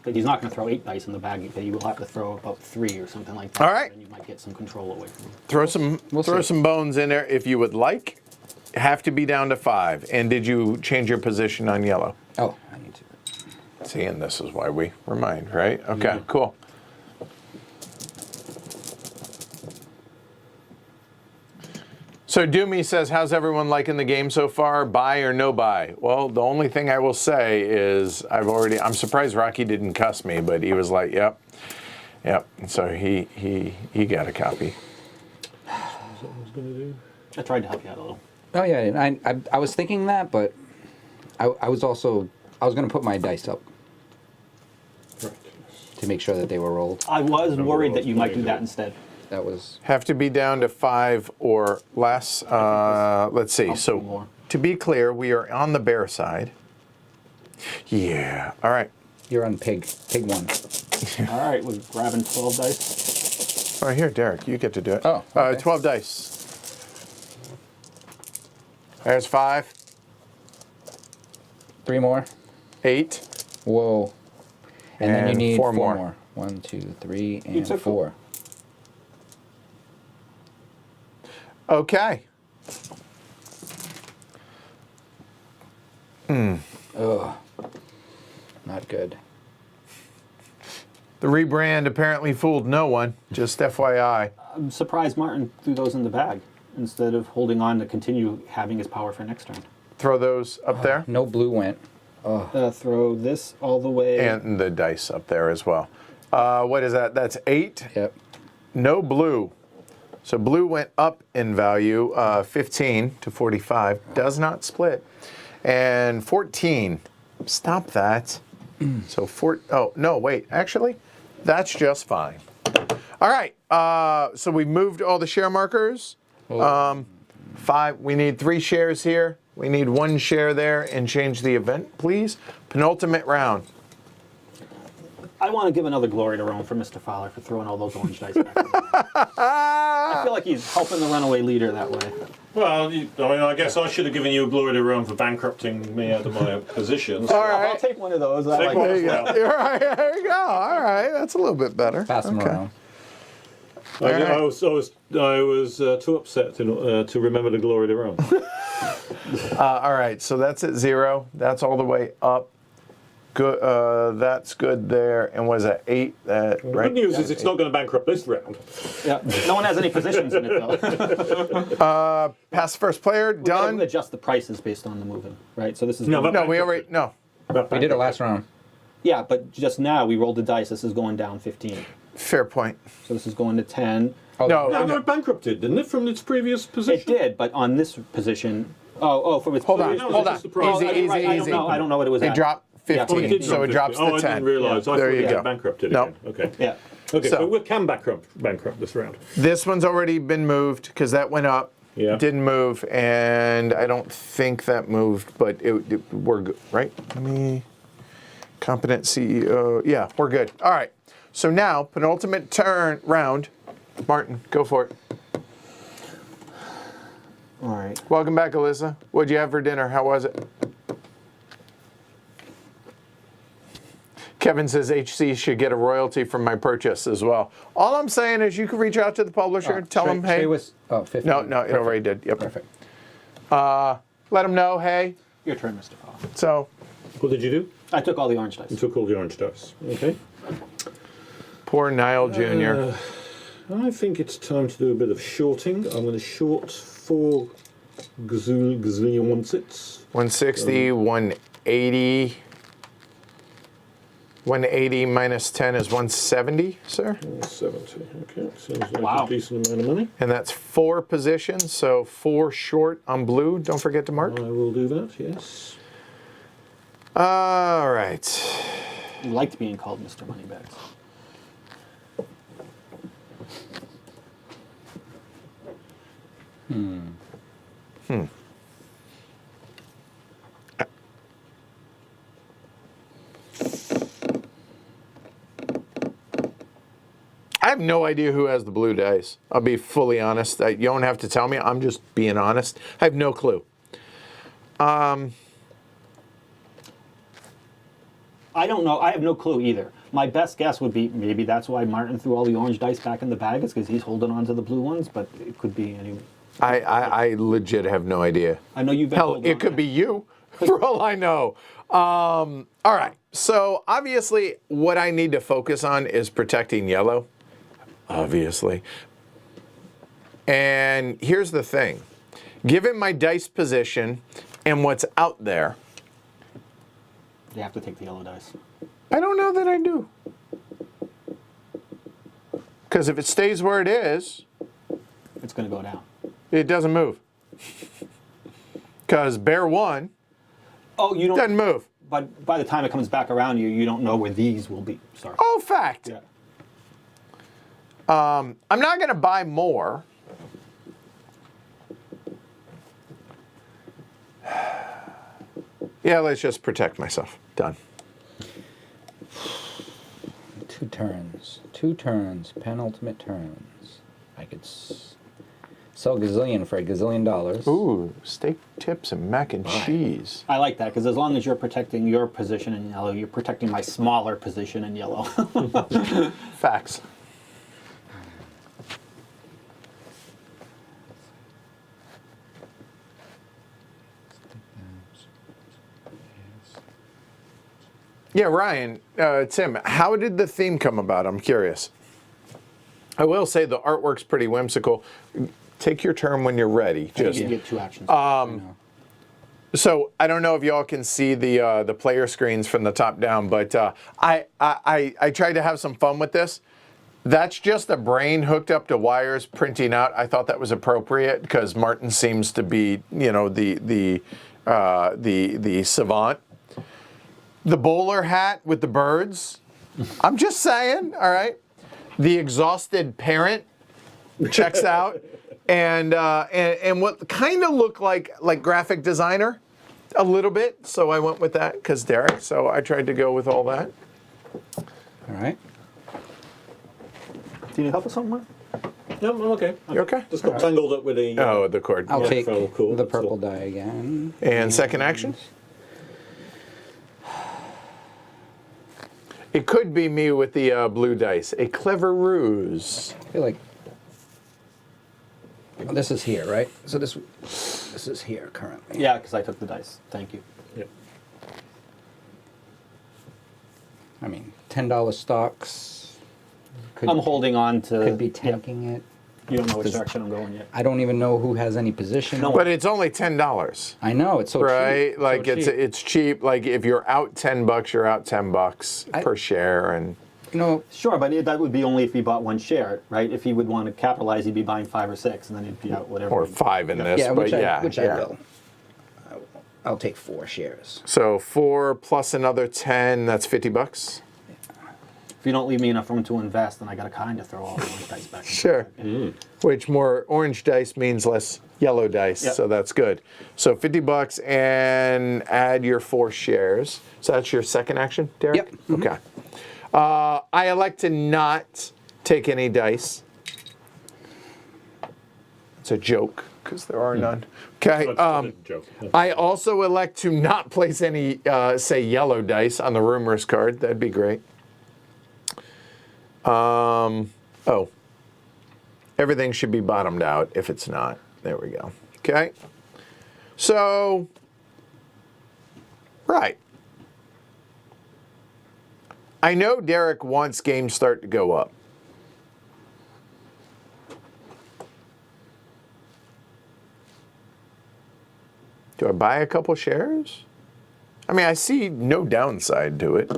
He's not going to throw 8 dice in the bag. He will have to throw about 3 or something like that. All right. And you might get some control away from him. Throw some We'll throw see. some bones in there if you would like. Have to be down to 5. And did you change your position on yellow? Oh, I need to. See, and this is why we remind, right? Okay, cool. So Doomy says, how's everyone liking the game so far? Buy or no buy? Well, the only thing I will say is I'm surprised Rocky didn't cuss me, but he was like, yep. And so he got a copy. I tried to help you out a little. Oh yeah, and I was thinking that, but I was going to put my dice up to make sure that they were rolled. I was worried that you might do Maybe. that instead. That was Have to be down to 5 or less. Let's see. I'll do So more. to be clear, we are on the bear side. Yeah. All right. you're on pig 1. All right, we're grabbing 12 dice. All right, here, Derek, you get to do it. Oh, okay. 12 dice. There's 5, 3 more. 8. Whoa. And then you And need 4 4 more. more. 1, 2, 3, You and took 4. Okay. Ugh. Not good. The rebrand apparently fooled no one. Just FYI. I'm surprised Martin threw those in the bag instead of holding on to continue having his power for next turn. Throw those up there. No blue went. Throw this all the way. And the dice up there as well. What is that? That's 8. Yep. No blue. So blue went up in value, 15 to 45. Does not split. And 14. Stop that. So oh, no, wait. Actually, that's just fine. All right. So we moved all the share markers. 5. We need 3 shares here. We need 1 share there, and change the event, please. Penultimate round. I want to give another glory to Rome for Mr. Fowler for throwing all those orange dice back. I feel like he's helping the runaway leader that way. Well, I guess I should have given you a glory to Rome for bankrupting me out of my positions. All right. I'll take one of those. I Take like one it. as well. You're right. There you go. All right. That's a little bit better. Pass them Okay. around. I was too upset to remember the glory to Rome. All right. So that's at 0. That's all the way up. good. That's good there. And was that 8? The Right? good news is it's not going to bankrupt this round. Yeah. No one has any positions in it though. Pass the first player. We Done. adjust the prices based on the moving, right? So this is No, No, we already no. We did it last round. yeah, but just now we rolled the dice. This is going down 15. Fair point. So this is going to 10. Oh, No. No, it bankrupted, didn't it, from its previous position? It did, but on this position. Oh, from its Hold on. previous No, Hold it's on. just the price. Easy, easy, I easy. don't know what it was It at. dropped Yeah. 15, Oh, it did so it drop drops 50. to I 10. didn't realise. I There thought you it go. had bankrupted Nope. again. Okay. Yeah. Okay, So- so we can bankrupt this round. This one's already been moved because that went up. Yeah. Didn't move, and I don't think that moved, but we're good, right? Let me. Competent CEO. Yeah, we're good. All right. So now, penultimate turn round. Martin, go for it. All right. Welcome back, Alyssa. What'd you have for dinner? How was it? Kevin says HC should get a royalty from my purchase as well. All I'm saying is you can reach out to the publisher and tell them, hey. Was, 15. No, it already did. Yep. Perfect. Let them know, hey. Your turn, Mr. Paul. So, What did you do? I took all the orange You dice. took all the orange dice. Okay. poor Niall Jr. I think it's time to do a bit of shorting. I'm going to short 4 gazillion onesits. 160, 180. 180 minus 10 is 170, sir. 70. Okay, sounds like Wow. a decent amount of money. And that's 4 positions, so 4 short on blue. Don't forget to mark. I will do that, yes. All right. You liked being called Mr. Moneybags. I have no idea who has the blue dice. I'll be fully honest. You don't have to tell me. I'm just being honest. I have no clue. I don't know. I have no clue either. My best guess would be maybe that's why Martin threw all the orange dice back in the bag, is because he's holding on to the blue ones, but it could be any. I legit have no idea. I know you've been Hell, holding it on could to be you, for all I know. All right. So obviously, what I need to focus on is protecting yellow. Obviously. And here's the thing. Given my dice position and what's out there, You have to take the yellow dice. I don't know that I do. Because if it stays where it is, It's going to go down. it doesn't move. Because bear 1 Oh, you don't. doesn't move. But by the time it comes back around you, you don't know where these will be. Sorry. Oh, fact. Yeah. I'm not going to buy more. Yeah, let's just protect myself. Done. 2 turns. 2 turns. Penultimate turns. I could sell gazillion for $1 gazillion. Ooh, steak tips and mac and cheese. I like that because as long as you're protecting your position in yellow, you're protecting my smaller position in yellow. Facts. Yeah, Ryan, Tim, how did the theme come about? I'm curious. I will say the artwork's pretty whimsical. Take your turn when you're ready. Just You get 2 actions. so I don't know if y'all can see the player screens from the top down, but I tried to have some fun with this. That's just a brain hooked up to wires printing out. I thought that was appropriate because Martin seems to be, you know, the savant. The bowler hat with the birds. I'm just saying, all right. The exhausted parent checks out, and what kind of looked like graphic designer, a little bit. So I went with that because Derek. So I tried to go with all that. All right. Do you need help with something, Mark? No, I'm okay. You okay? Just got tangled up with a. Oh, the cord. I'll Yeah. take fell cool, the that's purple all. die again. And second action. It could be me with the blue dice. A clever ruse. I feel like this is here, right? So this is here currently. Yeah, because I took the dice. Thank you. Yeah. I mean, $10 stocks. Could, I'm holding on to. Could be tanking it. You don't know which direction I'm going yet. I don't even know who has any position. No. But it's only $10. I know, it's so Right, cheap. like so it's cheap. Like if you're out $10, you're out $10 per share, and You know, Sure, but that would be only if he bought one share, right? If he would want to capitalize, he'd be buying 5 or 6, and then he'd be out whatever. or 5 in this. yeah, but which yeah, I, which yeah. I will. I'll take 4 shares. So 4 plus another 10, that's $50. If you don't leave me enough room to invest, then I got to kind of throw all the orange dice back. Sure. Which more orange dice means less yellow dice, Yep. so that's good. So $50 and add your 4 shares. So that's your second action, Derek? Yep. Mhm. Okay. I elect to not take any dice. It's a joke because there are none. Okay. That's a joke. I also elect to not place any, say, yellow dice on the rumors card. That'd be great. Oh. Everything should be bottomed out if it's not. There we go. Okay. So, right. I know Derek wants Game Start to go up. Do I buy a couple shares? I mean, I see no downside to it.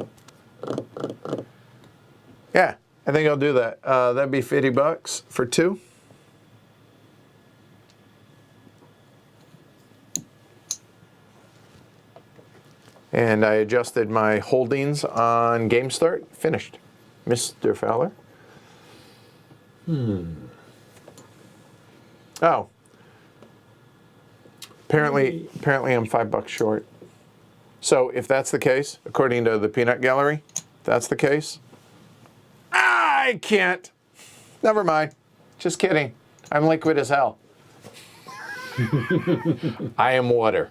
Yeah, I think I'll do that. That'd be $50 for 2. And I adjusted my holdings on Game Start. Finished. Mr. Fowler. Oh. Apparently I'm $5 short. So if that's the case, according to the Peanut Gallery, if that's the case, I can't. Never mind. Just kidding. I'm liquid as hell. I am water.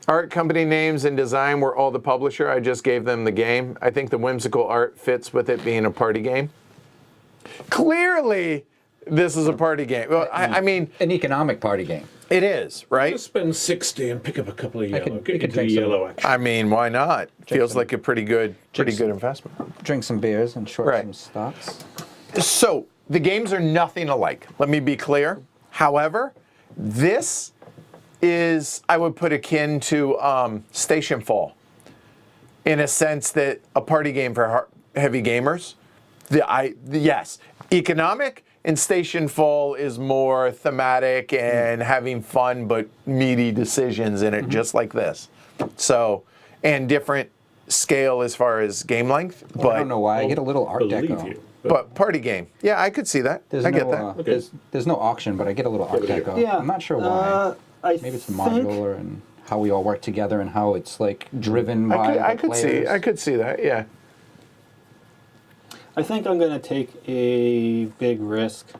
Art company names and design were all the publisher. I just gave them the game. I think the whimsical art fits with it being a party game. Clearly, this is a party game. Well, I mean, An economic party game. it is, right? Just spend 60 and pick up a couple of yellow. could- Get you could into the take some- yellow action. I mean, why not? Feels like a pretty good investment. Drink some beers and short Right. some stocks. So the games are nothing alike. Let me be clear. However, this is, I would put akin to Station Fall, in a sense that a party game for heavy gamers. Yes, economic, and Station Fall is more thematic and having fun but meaty decisions in it, just like this. So, and different scale as far as game length, I but don't know why. I get a little Art Believe Deco. you. but party game. Yeah, I could see that. There's I no, get that. there's no auction, but I get a little Art Deco. Yeah. I'm not sure why. Maybe it's the think- modular and how we all work together and how it's like driven by I the could see. players. I could see that. Yeah. I think I'm going to take a big risk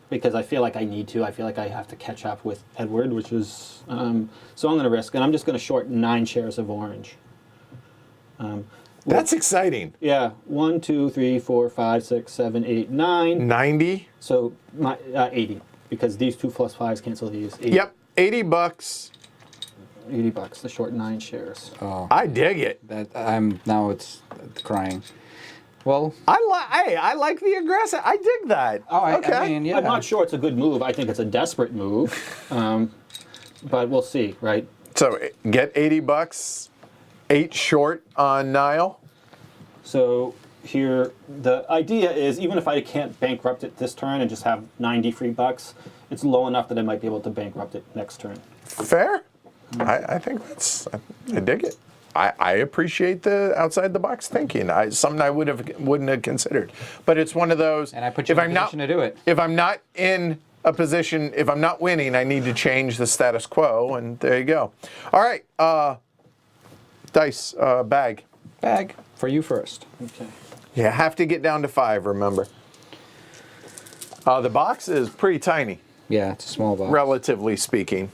because I feel like I need to. I feel like I have to catch up with Edward, which is so I'm going to risk, and I'm just going to short 9 shares of orange. That's exciting. Yeah, 1, 2, 3, 4, 5, 6, 7, 8, 9. 90. So 80 because these 2 plus 5s cancel these. 80, Yep. $80. $80 to short 9 shares. I dig it. That I'm now it's crying. Well, I like the aggressive. I dig that. Okay. I mean, yeah. I'm not sure it's a good move. I think it's a desperate move, but we'll see, right? So get $80. 8 short on Nile. So here, the idea is even if I can't bankrupt it this turn and just have 90 free bucks, it's low enough that I might be able to bankrupt it next turn. Fair. I think I dig it. I appreciate the outside the box thinking. Something I wouldn't have considered. But it's one of those. And I put you in a position to do it. If I'm not in a position, if I'm not winning, I need to change the status quo, and there you go. All right. Dice bag. Bag for you first. Okay. You have to get down to 5. Remember. The box is pretty tiny, Yeah, it's a small box. relatively speaking.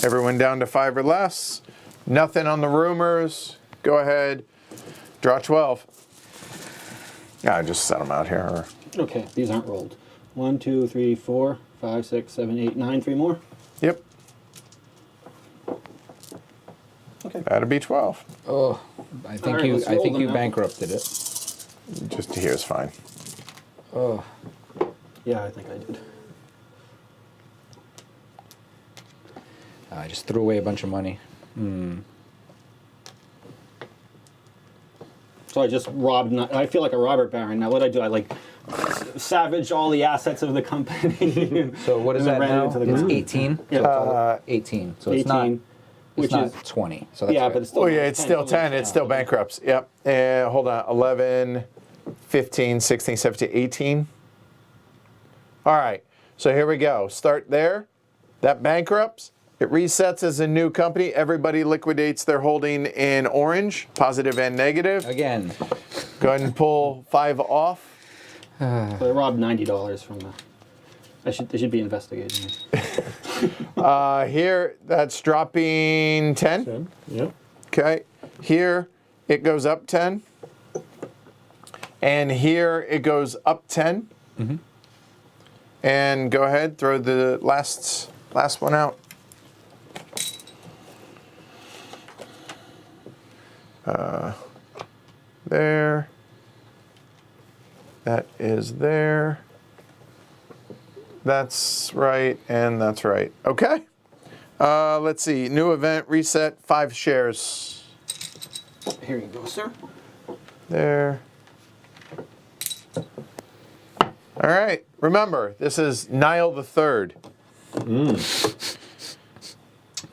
Everyone down to 5 or less. Nothing on the rumors. Go ahead. Draw 12. I just set them out here. Okay, these aren't rolled. 1, 2, 3, 4, 5, 6, 7, 8, 9. 3 more. Yep. Okay. That'd be 12. Oh, I think right, let's I roll think them you now. bankrupted it. Just here's fine. Oh, Yeah, I think I did. I just threw away a bunch of money. So I just robbed. I feel like a robber baron. Now what I do? I like savage all the assets of the company. So what is and then that ran it now? into the It's ground. 18. Yeah. So it's all 18. So it's not. 18, It's which not is 20. So that's yeah, right. but it's still. Oh, yeah, it's still 10. It's still bankrupts. Yep. And hold on. 11, 15, 16, 17, 18. All right. So here we go. Start there. That bankrupts. It resets as a new company. Everybody liquidates their holding in orange, positive and negative. Again. Go ahead and pull 5 off. So I robbed $90 from the. They should be investigating me. Here, that's dropping 10. 10. Yeah. Okay. Here, it goes up 10. And here, it goes up 10. And go ahead, throw the last one out. There. That is there. That's right, and that's right. Okay. Let's see. New event, reset, 5 shares. Here you go, sir. There. All right. Remember, this is Nile the Third.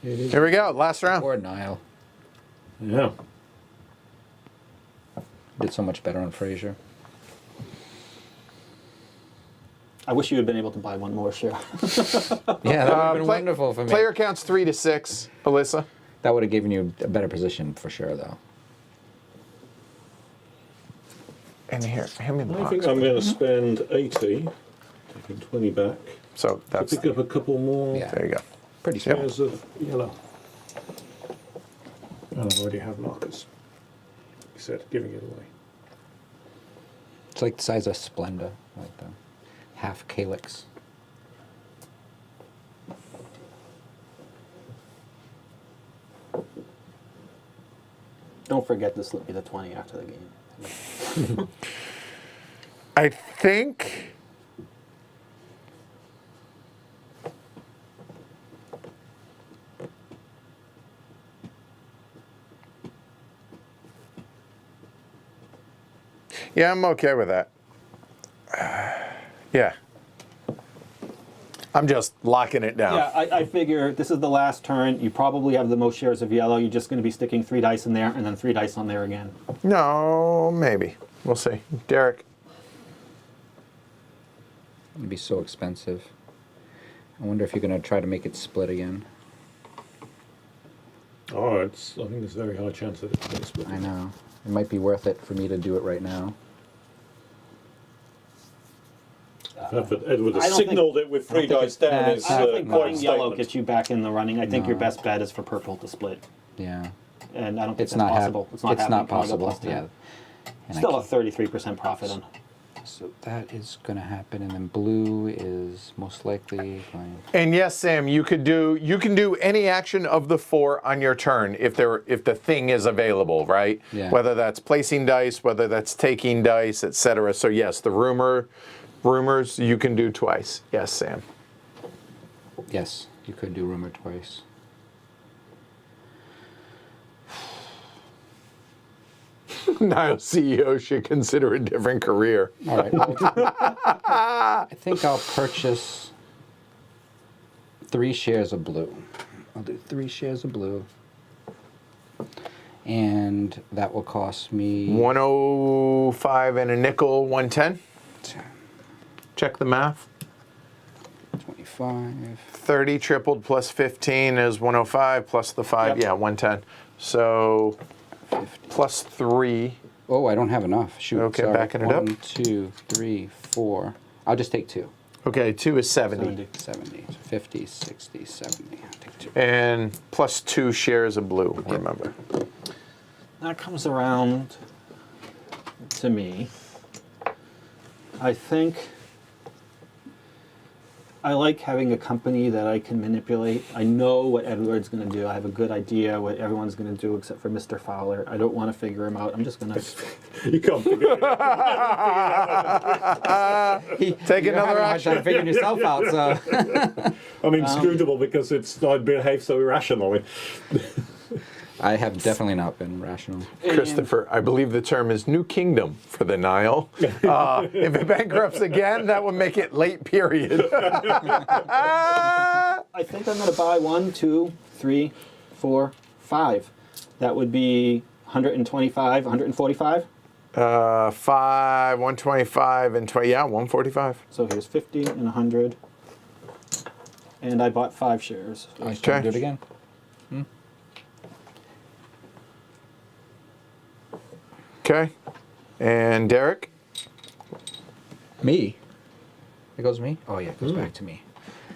Here we go. Last round. Poor Nile. Yeah. Did so much better on Fraser. I wish you had been able to buy one more share. Yeah, that would have been wonderful for me. Player counts 3 to 6. Alyssa. That would have given you a better position for sure, though. And here, hand me the I box. think I'm going to spend 80, taking 20 back. So that's Pick up a couple more Yeah. there you go. Pretty small. shares of yellow. And I already have markers. Except giving it away. It's like the size of Splenda, like the half calyx. Don't forget to slip me the 20 after the game. I think yeah, I'm okay with that. Yeah. I'm just locking it down. Yeah, I figure this is the last turn. You probably have the most shares of yellow. You're just going to be sticking 3 dice in there and then 3 dice on there again. No, maybe. We'll see. Derek. It'd be so expensive. I wonder if you're going to try to make it split again. Oh, I think there's a very high chance that it's going to split. I know. It might be worth it for me to do it right now. But Edward I has don't signaled it with 3 dice down is I don't think quite a buying yellow statement. gets you back in the running. I think your No. best bet is for purple to split. Yeah. And I don't think It's that's not possible. It's not happening. possible. Plus 10. Yeah. And I Still a can't- 33% profit on. So that is going to happen, and then blue is most likely going. And yes, Sam, you can do any action of the 4 on your turn if the thing is available, right? Yeah. Whether that's placing dice, whether that's taking dice, etc. So yes, the rumors you can do twice. Yes, Sam. Yes, you could do rumor twice. Nile CEO should consider a different career. All right. Well, I think I'll purchase 3 shares of blue. I'll do 3 shares of blue. And that will cost me 105 and a nickel, 110. Check the math. 25. 30 tripled plus 15 is 105 plus the 5, Yep. yeah, 110. So 50. plus 3. Oh, I don't have enough. Shoot. Okay, sorry. backing it up. 1, 2, 3, 4. I'll just take 2. Okay, 2 is 70. 70, 50, 60, 70. I'll take 2. And plus 2 shares of blue, remember. That comes around to me. I think I like having a company that I can manipulate. I know what Edward's going to do. I have a good idea what everyone's going to do except for Mr. Fowler. I don't want to figure him out. I'm just going to... You can't figure it out. Take You're another having a hard action. time figuring yourself out, so... I'm inscrutable because I behave so irrationally. I have definitely not been rational. Christopher, I believe the term is New Kingdom for the Nile. If it bankrupts again, that would make it late period. I think I'm going to buy 1, 2, 3, 4, 5. That would be 125, 145. 5, 125, and 20. Yeah, 145. So here's 50 and 100. And I bought 5 shares. I should Okay. do it again. Okay. And Derek? Me? It goes me? Oh, yeah, it goes back to me.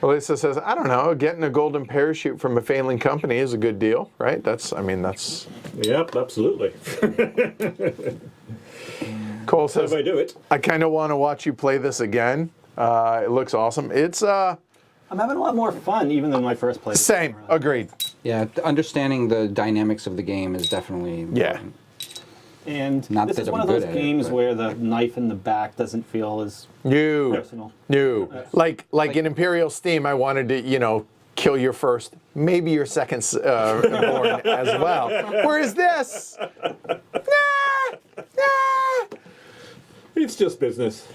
Alyssa says, I don't know, getting a golden parachute from a failing company is a good deal, right? That's. Yep, absolutely. Cole So says, if I do it, I kind of want to watch you play this again. It looks awesome. It's, I'm having a lot more fun even than my first play. same, agreed. Yeah, understanding the dynamics of the game is definitely Yeah. important. And Not this that is I'm one of those good at it, games but- where the knife in the back doesn't feel as New. personal. New. Like in Imperial Steam, I wanted to, kill your first, maybe your second born as well. Whereas this, it's just business.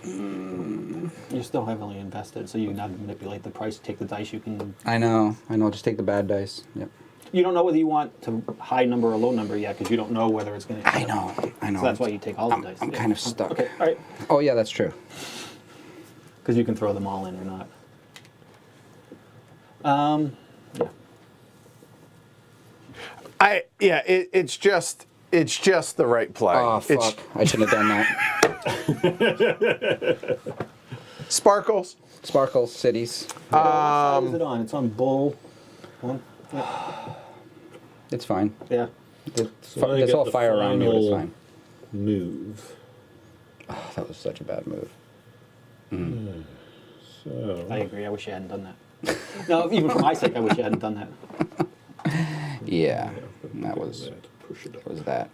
You're still heavily invested, so you can now manipulate the price, take the dice. You can. I know. Just take the bad dice. Yep. You don't know whether you want to high number or low number yet, because you don't know whether it's going to. I know. So that's why you take all the dice. I'm kind of stuck. Okay, all right. Oh, yeah, that's true. Because you can throw them all in or not. Yeah. it's just the right play. Oh, fuck. It's I shouldn't have done that. sparkles. Sparkles, cities. What side is it on? It's on bull. One. Yeah. It's fine. Yeah. So I There's get all the fire around me, but it's final fine. Move. Oh, that was such a bad move. So I agree. I wish I hadn't done that. No, even for my sake, I wish I hadn't done that. Yeah, that was there to push it up. that.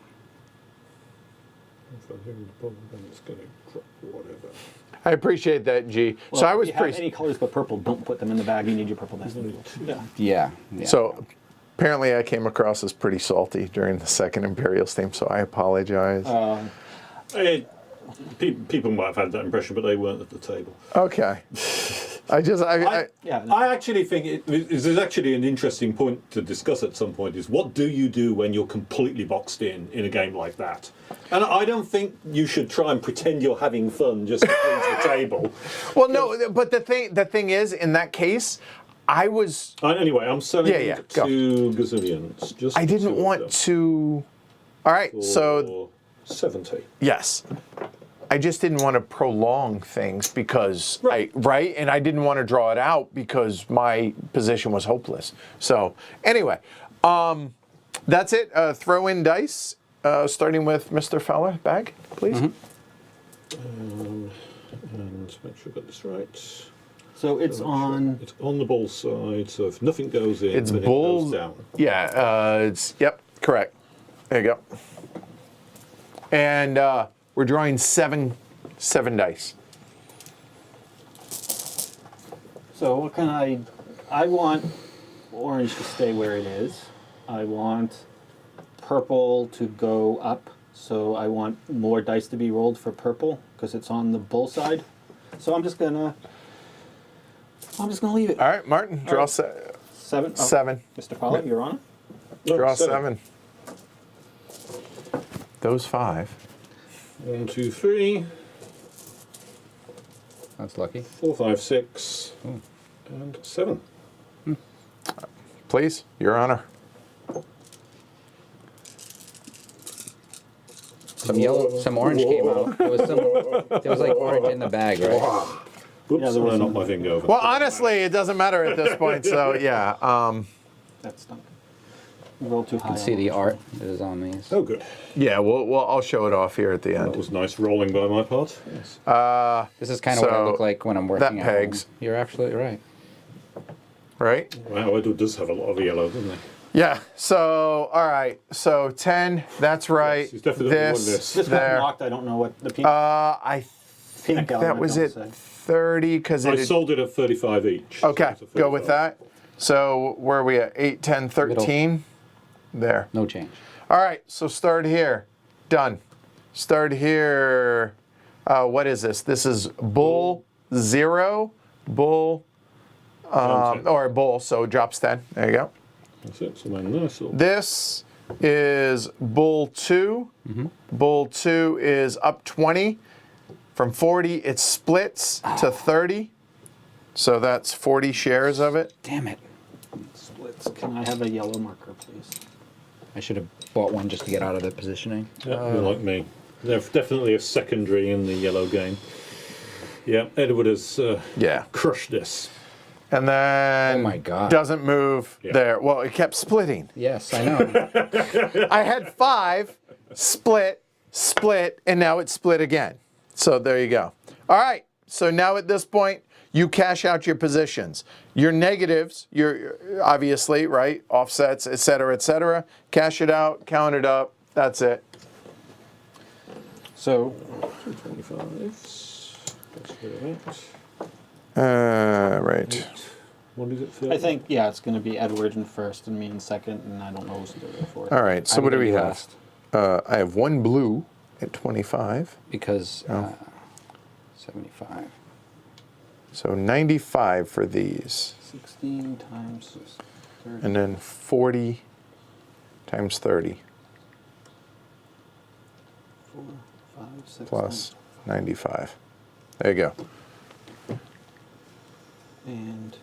If I'm hitting the bottom, then it's going to drop whatever. I appreciate that, G. Well, so I was if you have any pretty. colors but purple, don't put them in the bag. You need your purple dice. Yeah. Yeah. So apparently, I came across as pretty salty during the second Imperial Steam, so I apologize. People might have had that impression, but they weren't at the table. Okay. Yeah. I actually think there's actually an interesting point to discuss at some point is what do you do when you're completely boxed in a game like that? And I don't think you should try and pretend you're having fun just to cleanse the table. Well, no, but the thing is, in that case, I was. Anyway, I'm selling Yeah, it go. to gazillions. Just I didn't two of want them to. All right, so for 70. yes. I just didn't want to prolong things because Right. and I didn't want to draw it out because my position was hopeless. So anyway, that's it. Throw in dice, starting with Mr. Fowler. Bag, please. And make sure I got this right. So it's on. It's on the ball side, so if nothing goes in, It's then bull. it goes down. Yeah. Yep. Correct. There you go. And we're drawing seven dice. So what can I want orange to stay where it is. I want purple to go up. So I want more dice to be rolled for purple because it's on the bull side. So I'm just gonna leave it. All right, Martin, draw right. 7. Oh, 7. Mr. Fowler, you're on. No, Draw 7. Those 5. 1, 2, 3, That's lucky. 4, 5, 6, and 7. Please, Your Honor. Some orange came out. There was like orange in the bag, right? Oops, Yeah, there was I knocked some. my finger over. Well, honestly, it doesn't matter at this point. So yeah. That stunk. Roll too high. You can see the art that is on these. Oh, good. Yeah, I'll show it off here at the That end. was nice rolling by my part. Yes. This is kind of what I So, look like when I'm working that at home. pegs. You're absolutely right. Right? Wow, Edward does have a lot of yellow, doesn't he? Yeah. So all right. So 10. That's right. Yes, he's definitely won this. This there. got knocked. I don't know what the peanut. I think Peanut gallery, that was don't it. say. 30 because I it. sold it at 35 each. Okay. So it's a Go with 35. that. So where are we at? 8, 10, 13. There. No change. All right. So start here. Done. Start here. What is this? This is bull 0. Bull. Down 10. Or bull. So it drops 10. There you go. That's it. So then nice little. This is bull 2. Bull 2 is up 20. From 40, it splits to 30. So that's 40 shares of it. Damn it. Splits. Can I have a yellow marker, please? I should have bought one just to get out of the positioning. Yeah, you're like me. They're definitely a secondary in the yellow game. Yeah, Edward has Yeah. crushed this. And then Oh my God. doesn't move Yeah. there. Well, it kept splitting. Yes, I know. I had 5, split, and now it's split again. So there you go. All right. So now at this point, you cash out your positions. Your negatives, your obviously, right? Offsets, et cetera, cash it out, count it up. That's it. So 25s. Let's do that. Right. What does it feel? I think it's going to be Edward in first and me in second, and I don't know who's third or fourth. All right. So I'm what do gonna we be have? last. I have 1 blue at 25. Because 75. So 95 for these. 16 times 30. And then 40 times 30 4, 5, 6, plus 95. There you go. and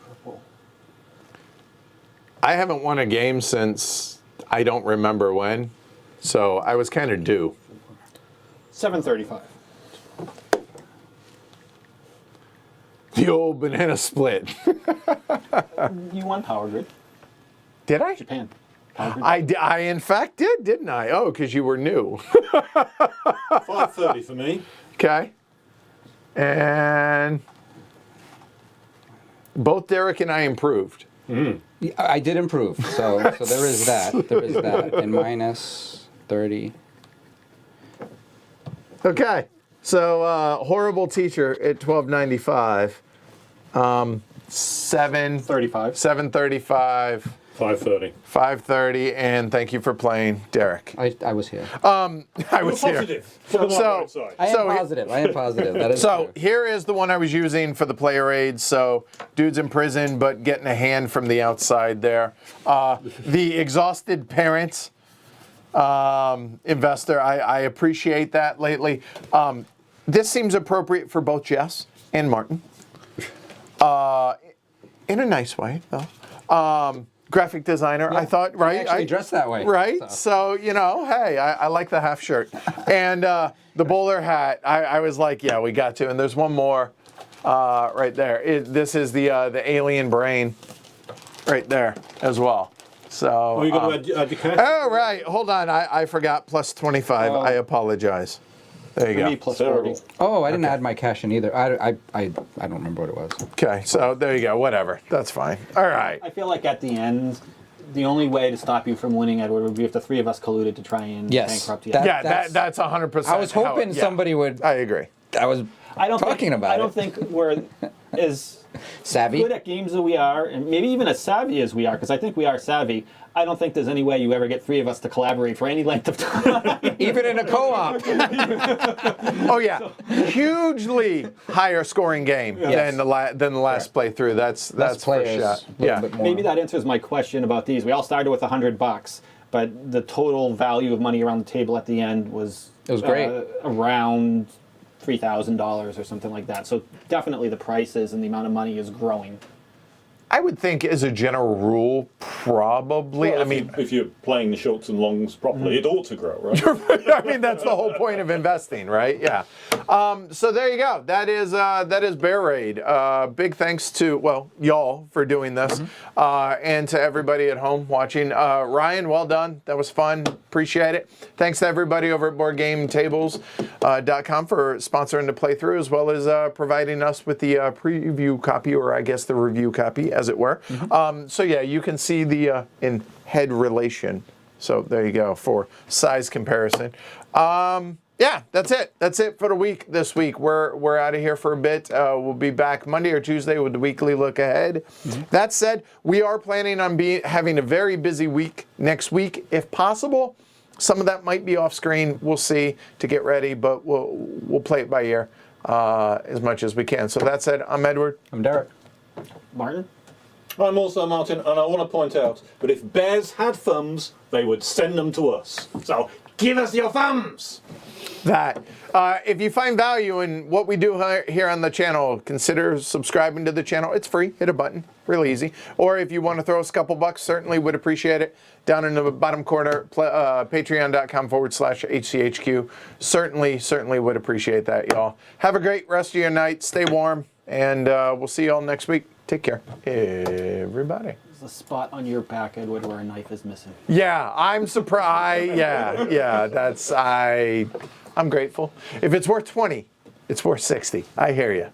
purple. I haven't won a game since I don't remember when. So I was kind of due. 735. The old banana split. You won Power Grid. Did I? Japan. Power Grid. I in fact did, didn't I? Oh, because you were new. 530 for me. Okay. And both Derek and I improved. Yeah, I did improve, so there is that. There is that. And minus 30. Okay. So horrible teacher at 1295. 35. 735, 530. 530, and thank you for playing, Derek. I was here. I You're was here. positive. Put them on So- right side. I am so- positive. I am positive. That is So true. here is the one I was using for the player aids. So dude's in prison, but getting a hand from the outside there. The exhausted parents investor. I appreciate that lately. This seems appropriate for both Jess and Martin. In a nice way, though. Graphic designer, I thought, right? actually dressed that way, Right? so. So, hey, I like the half shirt. And the bowler hat, I was like, yeah, we got to. And there's one more right there. This is the alien brain right there as well. So. Oh, you got to add your cash? Oh, right. Hold on. I forgot plus 25. I apologize. There you For me, go. plus Terrible. 40. Oh, I didn't add my cash in either. I don't remember what it was. Okay. So there you go. Whatever. That's fine. All right. I feel like at the end, the only way to stop you from winning, Edward, would be if the three of us colluded to try and Yes. bankrupt you. That- Yeah, that's- that's 100%. I was hoping somebody would. I agree. I was I don't talking think, about I don't it. think we're as Savvy. good at games as we are, and maybe even as savvy as we are, because I think we are savvy. I don't think there's any way you ever get three of us to collaborate for any length of time. Even in a co-op. Oh yeah, hugely higher scoring game than the last playthrough. That's Less for players. sure. a little Yeah. bit more. Maybe that answers my question about these. We all started with $100, but the total value of money around the table at the end was It was great. Around $3,000 or something like that. So definitely the prices and the amount of money is growing. I would think, as a general rule, probably. Well, I mean, if you're playing the shorts and longs properly, it ought to grow, right? I mean, that's the whole point of investing, right? Yeah. So there you go. That is Bear Raid. Big thanks to y'all for doing this, and to everybody at home watching. Ryan, well done. That was fun. Appreciate it. Thanks to everybody over at BoardGameTables.com for sponsoring the playthrough, as well as providing us with the preview copy, or I guess the review copy, as it were. So yeah, you can see the in head relation. So there you go for size comparison. Yeah, that's it. That's it for the week this week. We're out of here for a bit. We'll be back Monday or Tuesday with the weekly look ahead. That said, we are planning on having a very busy week next week, if possible. Some of that might be off screen. We'll see to get ready, but we'll play it by ear as much as we can. So that said, I'm Edward. I'm Derek. Martin? I'm also Martin, and I want to point out that if bears had thumbs, they would send them to us. So give us your thumbs! That. If you find value in what we do here on the channel, consider subscribing to the channel. It's free. Hit a button. Really easy. Or if you want to throw us a couple bucks, certainly would appreciate it. Down in the bottom corner, patreon.com/HCHQ. Certainly would appreciate that, y'all. Have a great rest of your night. Stay warm. And we'll see y'all next week. Take care, everybody. There's a spot on your back, Edward, where a knife is missing. Yeah, I'm surprised. Yeah, I'm grateful. If it's worth 20, it's worth 60. I hear you.